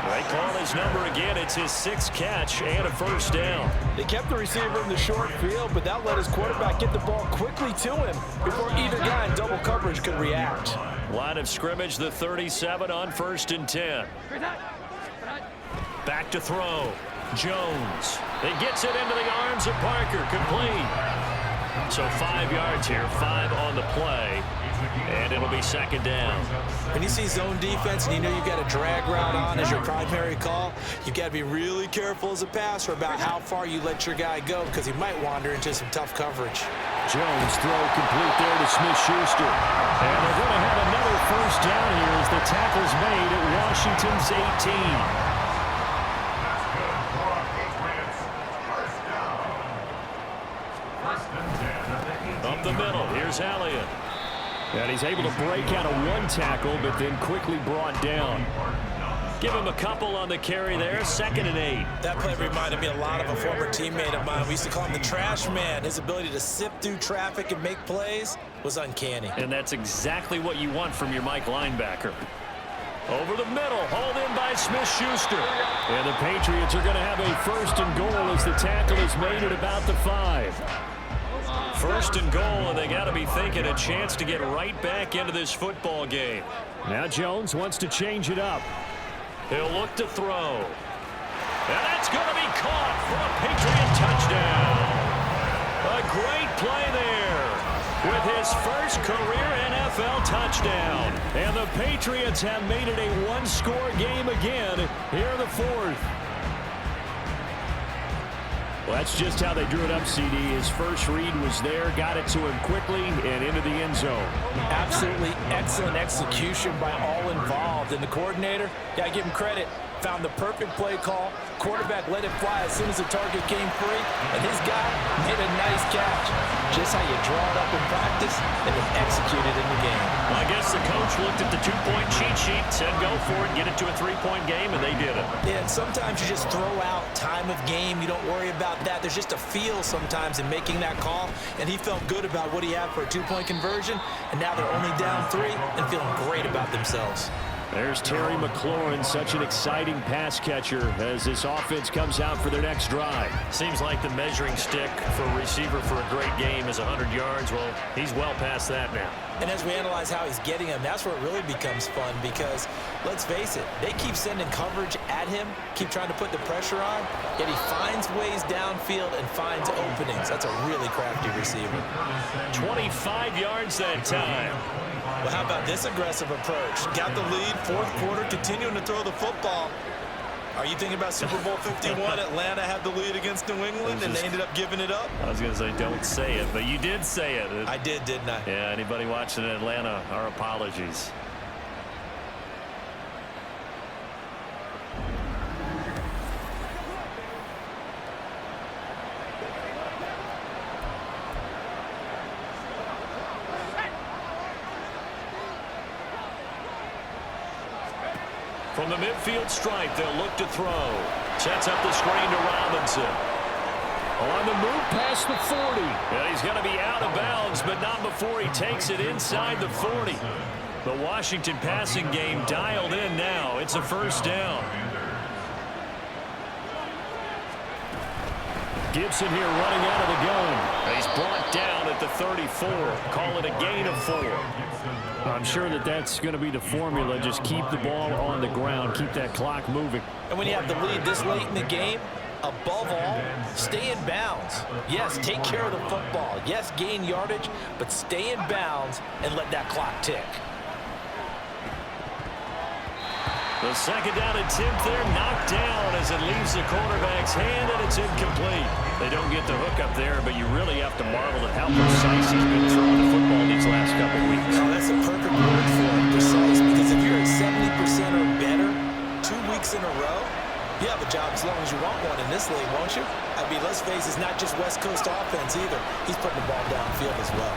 They call his number again. It's his 6th catch and a first down. They kept the receiver in the short field, but that let his quarterback get the ball quickly to him before either guy in double coverage could react. Line of scrimmage, the 37 on 1st and 10. Back to throw. Jones. He gets it into the arms of Parker. Complete. So 5 yards here, 5 on the play, and it'll be second down. When you see zone defense and you know you've got a drag route on as your primary call, you've got to be really careful as a passer about how far you let your guy go because he might wander into some tough coverage. Jones throw complete there to Smith-Schuster. And they're going to have another first down here as the tackle's made at Washington's 18. Up the middle, here's Elliott. And he's able to break out of one tackle, but then quickly brought down. Give him a couple on the carry there, 2nd and 8. That play reminded me a lot of a former teammate of mine. We used to call him the trash man. His ability to sift through traffic and make plays was uncanny. And that's exactly what you want from your Mike linebacker. Over the middle, hauled in by Smith-Schuster. And the Patriots are going to have a 1st and goal as the tackle is made at about the 5. 1st and goal, and they got to be thinking a chance to get right back into this football game. Now Jones wants to change it up. He'll look to throw. And that's going to be caught for a Patriot touchdown. A great play there with his first career NFL touchdown. And the Patriots have made it a one-score game again here in the 4th. Well, that's just how they drew it up, CD. His first read was there, got it to him quickly, and into the end zone. Absolutely excellent execution by all involved. And the coordinator, got to give him credit, found the perfect play call. Quarterback let it fly as soon as the target came free, and his guy made a nice catch. Just how you draw it up in practice and then execute it in the game. Well, I guess the coach looked at the 2-point cheat sheet, said go for it, get it to a 3-point game, and they did it. Yeah, and sometimes you just throw out time of game. You don't worry about that. There's just a feel sometimes in making that call, and he felt good about what he had for a 2-point conversion, and now they're only down 3 and feeling great about themselves. There's Terry McLaurin, such an exciting pass catcher as this offense comes out for their next drive. Seems like the measuring stick for a receiver for a great game is 100 yards. Well, he's well past that now. And as we analyze how he's getting them, that's where it really becomes fun because, let's face it, they keep sending coverage at him, keep trying to put the pressure on, yet he finds ways downfield and finds openings. That's a really crafty receiver. 25 yards that time. Well, how about this aggressive approach? Got the lead, 4th quarter, continuing to throw the football. Are you thinking about Super Bowl 51? Atlanta had the lead against New England, and they ended up giving it up? I was going to say, don't say it, but you did say it. I did, didn't I? Yeah, anybody watching in Atlanta, our apologies. From the midfield stripe, they'll look to throw. Sets up the screen to Robinson. On the move past the 40. And he's going to be out of bounds, but not before he takes it inside the 40. The Washington passing game dialed in now. It's a first down. Gibson here running out of the gun. He's brought down at the 34. Call it a gain of 4. I'm sure that that's going to be the formula. Just keep the ball on the ground. Keep that clock moving. And when you have the lead this late in the game, above all, stay in bounds. Yes, take care of the football. Yes, gain yardage, but stay in bounds and let that clock tick. The 2nd down and 10th there, knocked down as it leaves the quarterback's hand, and it's incomplete. They don't get the hook up there, but you really have to marvel at how precise he's been throwing the football these last couple of weeks. Oh, that's a perfect word for it, precise, because if you're at 70% or better 2 weeks in a row, you have a job as long as you want one in this league, won't you? I mean, let's face it, it's not just West Coast offense either. He's putting the ball downfield as well.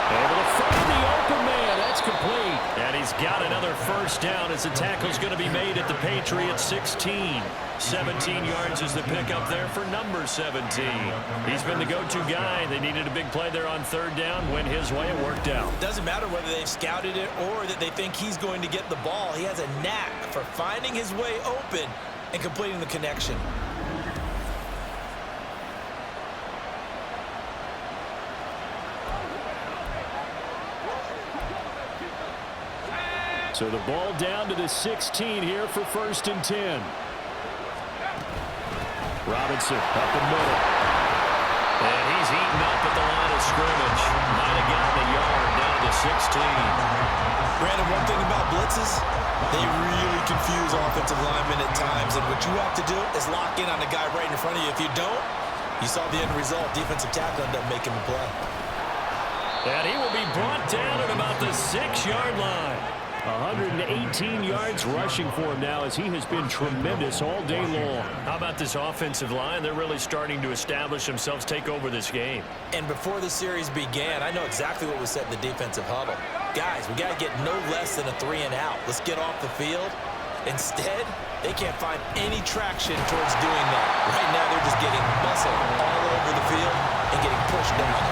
Able to find the open man. That's complete. And he's got another first down as the tackle's going to be made at the Patriots 16. 17 yards is the pickup there for number 17. He's been the go-to guy. They needed a big play there on third down. Went his way. It worked out. It doesn't matter whether they've scouted it or that they think he's going to get the ball. He has a knack for finding his way open and completing the connection. So the ball down to the 16 here for 1st and 10. Robinson up the middle. And he's eaten up at the line of scrimmage. Might have gotten a yard down to the 16. Brandon, one thing about blitzes, they really confuse offensive linemen at times. And what you have to do is lock in on the guy right in front of you. If you don't, you saw the end result. Defensive tackle ended up making the play. And he will be brought down at about the 6-yard line. 118 yards rushing for him now as he has been tremendous all day long. How about this offensive line? They're really starting to establish themselves, take over this game. And before the series began, I know exactly what was said in the defensive huddle. Guys, we got to get no less than a 3 and out. Let's get off the field. Instead, they can't find any traction towards doing that. Right now, they're just getting muscle all over the field and getting pushed down.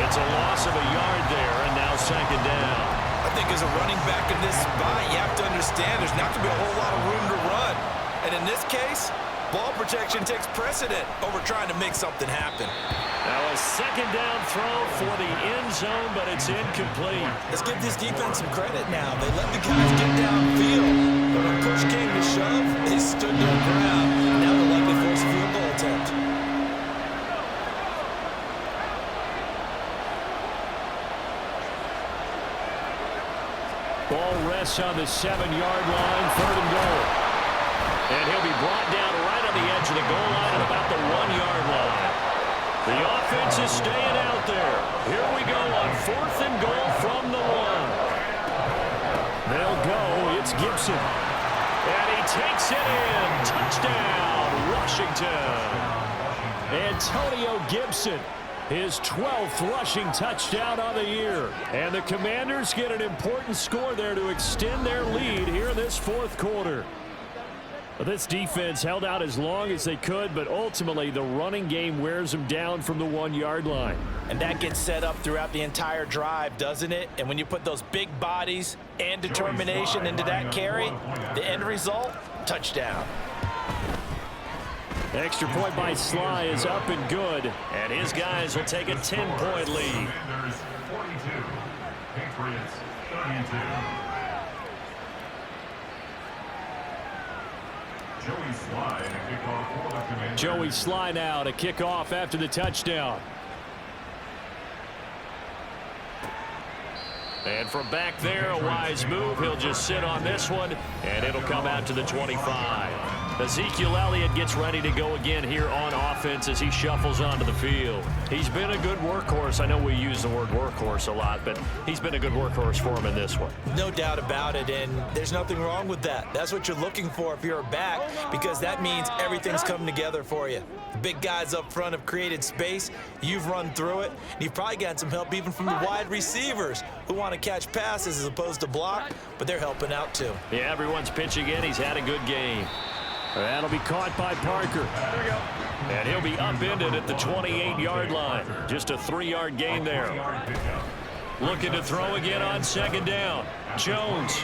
It's a loss of a yard there, and now 2nd down. I think as a running back in this spot, you have to understand there's not going to be a whole lot of room to run. And in this case, ball protection takes precedent over trying to make something happen. Now a 2nd down throw for the end zone, but it's incomplete. Let's give this defense some credit now. They let the guys get downfield. But when push came to shove, they stood their ground. Now they're likely to force a field goal attempt. Ball rests on the 7-yard line, 3rd and goal. And he'll be brought down right on the edge of the goal line at about the 1-yard line. The offense is staying out there. Here we go on 4th and goal from the 1. They'll go. It's Gibson. And he takes it in. Touchdown, Washington. Antonio Gibson. His 12th rushing touchdown on the year. And the Commanders get an important score there to extend their lead here in this 4th quarter. This defense held out as long as they could, but ultimately the running game wears them down from the 1-yard line. And that gets set up throughout the entire drive, doesn't it? And when you put those big bodies and determination into that carry, the end result, touchdown. Extra point by Sly is up and good. And his guys will take a 10-point lead. Commanders 42, Patriots 32. Joey Sly now to kick off after the touchdown. And from back there, a wise move. He'll just sit on this one, and it'll come out to the 25. Ezekiel Elliott gets ready to go again here on offense as he shuffles onto the field. He's been a good workhorse. I know we use the word workhorse a lot, but he's been a good workhorse for him in this one. No doubt about it, and there's nothing wrong with that. That's what you're looking for if you're a back, because that means everything's coming together for you. The big guys up front have created space. You've run through it. And you've probably gotten some help even from the wide receivers who want to catch passes as opposed to block, but they're helping out too. Yeah, everyone's pitching in. He's had a good game. That'll be caught by Parker. There we go. And he'll be upended at the 28-yard line. Just a 3-yard gain there. Looking to throw again on 2nd down. Jones.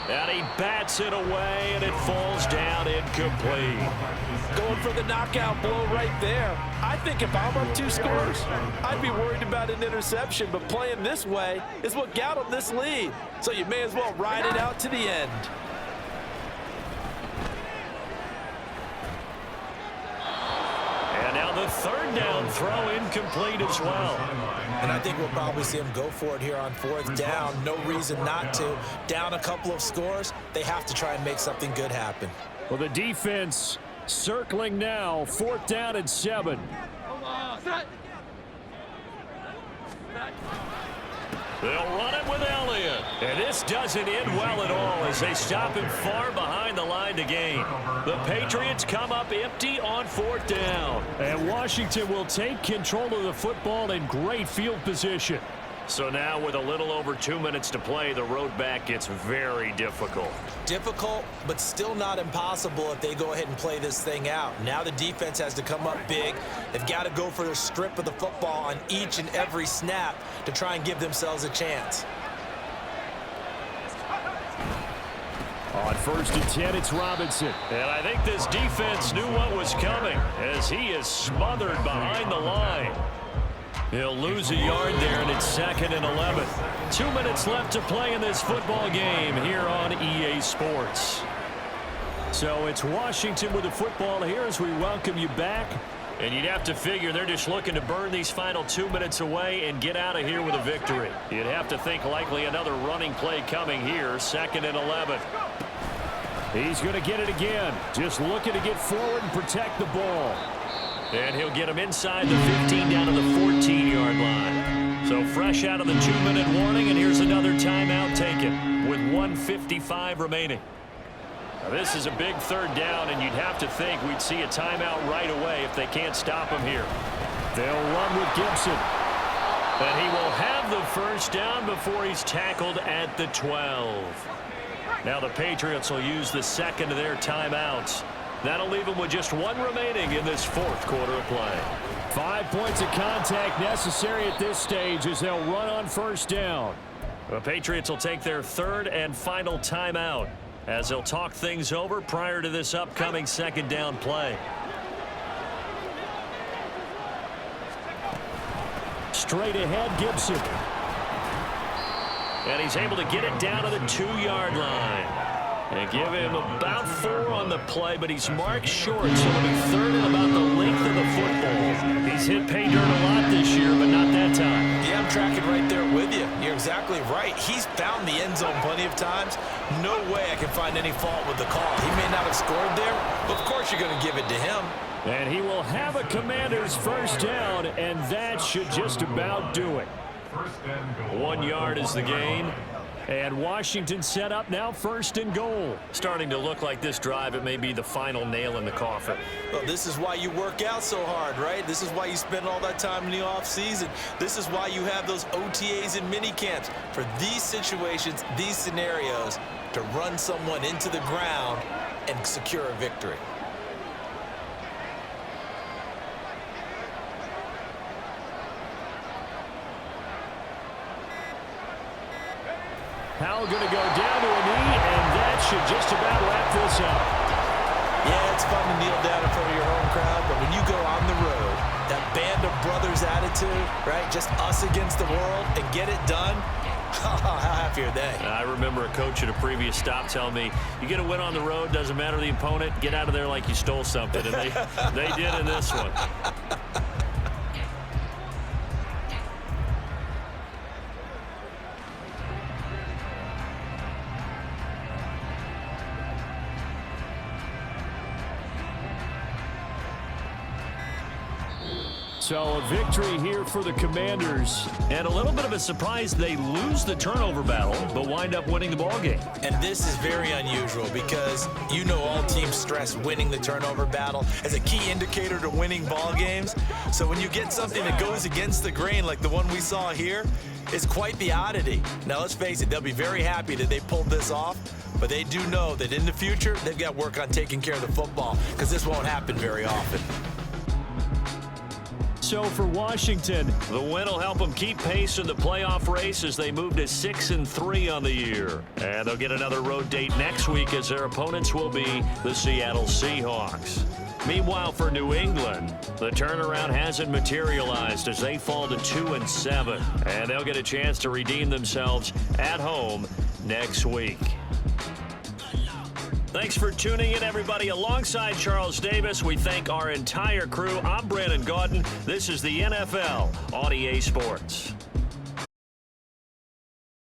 And he bats it away, and it falls down incomplete. Going for the knockout blow right there. I think if I'm up 2 scores, I'd be worried about an interception, but playing this way is what got him this lead. So you may as well ride it out to the end. And now the 3rd down throw incomplete as well. And I think we'll probably see him go for it here on 4th down. No reason not to. Down a couple of scores, they have to try and make something good happen. Well, the defense circling now. 4th down and 7. They'll run it with Elliott. And this doesn't end well at all as they stop him far behind the line to gain. The Patriots come up empty on 4th down. And Washington will take control of the football in great field position. So now with a little over 2 minutes to play, the road back gets very difficult. Difficult, but still not impossible if they go ahead and play this thing out. Now the defense has to come up big. They've got to go for the strip of the football on each and every snap to try and give themselves a chance. On 1st and 10, it's Robinson. And I think this defense knew what was coming as he is smothered behind the line. He'll lose a yard there, and it's 2nd and 11. 2 minutes left to play in this football game here on EA Sports. So it's Washington with the football here as we welcome you back. And you'd have to figure they're just looking to burn these final 2 minutes away and get out of here with a victory. You'd have to think likely another running play coming here, 2nd and 11. He's going to get it again. Just looking to get forward and protect the ball. And he'll get him inside the 15 down to the 14-yard line. So fresh out of the 2-minute warning, and here's another timeout taken with 1:55 remaining. Now, this is a big 3rd down, and you'd have to think we'd see a timeout right away if they can't stop him here. They'll run with Gibson. And he will have the 1st down before he's tackled at the 12. Now the Patriots will use the 2nd of their timeouts. That'll leave them with just 1 remaining in this 4th quarter of play. 5 points of contact necessary at this stage as they'll run on 1st down. The Patriots will take their 3rd and final timeout as they'll talk things over prior to this upcoming 2nd down play. Straight ahead, Gibson. And he's able to get it down to the 2-yard line. And give him about 4 on the play, but he's marked short, so it'll be 3rd and about the length of the football. He's hit pay dirt a lot this year, but not that time. Yeah, I'm tracking right there with you. You're exactly right. He's found the end zone plenty of times. No way I can find any fault with the call. He may not have scored there, but of course you're going to give it to him. And he will have a Commanders 1st down, and that should just about do it. 1 yard is the gain. And Washington set up now 1st and goal. Starting to look like this drive, it may be the final nail in the coffin. Well, this is why you work out so hard, right? This is why you spend all that time in the offseason. This is why you have those OTAs and mini camps. For these situations, these scenarios, to run someone into the ground and secure a victory. Powell going to go down to a knee, and that should just about wrap this up. Yeah, it's fun to kneel down in front of your home crowd, but when you go on the road, that band of brothers attitude, right? Just us against the world and get it done. How happy are they? I remember a coach at a previous stop telling me, you get a win on the road, doesn't matter the opponent, get out of there like you stole something. And they did in this one. So a victory here for the Commanders. And a little bit of a surprise, they lose the turnover battle, but wind up winning the ball game. And this is very unusual because you know all teams stress winning the turnover battle as a key indicator to winning ball games. So when you get something that goes against the grain like the one we saw here, it's quite the oddity. Now let's face it, they'll be very happy that they pulled this off, but they do know that in the future, they've got to work on taking care of the football because this won't happen very often. So for Washington, the win will help them keep pace in the playoff race as they move to 6-3 on the year. And they'll get another road date next week as their opponents will be the Seattle Seahawks. Meanwhile, for New England, the turnaround hasn't materialized as they fall to 2-7. And they'll get a chance to redeem themselves at home next week. Thanks for tuning in, everybody. Alongside Charles Davis, we thank our entire crew. I'm Brandon Gaudin. This is the NFL on EA Sports.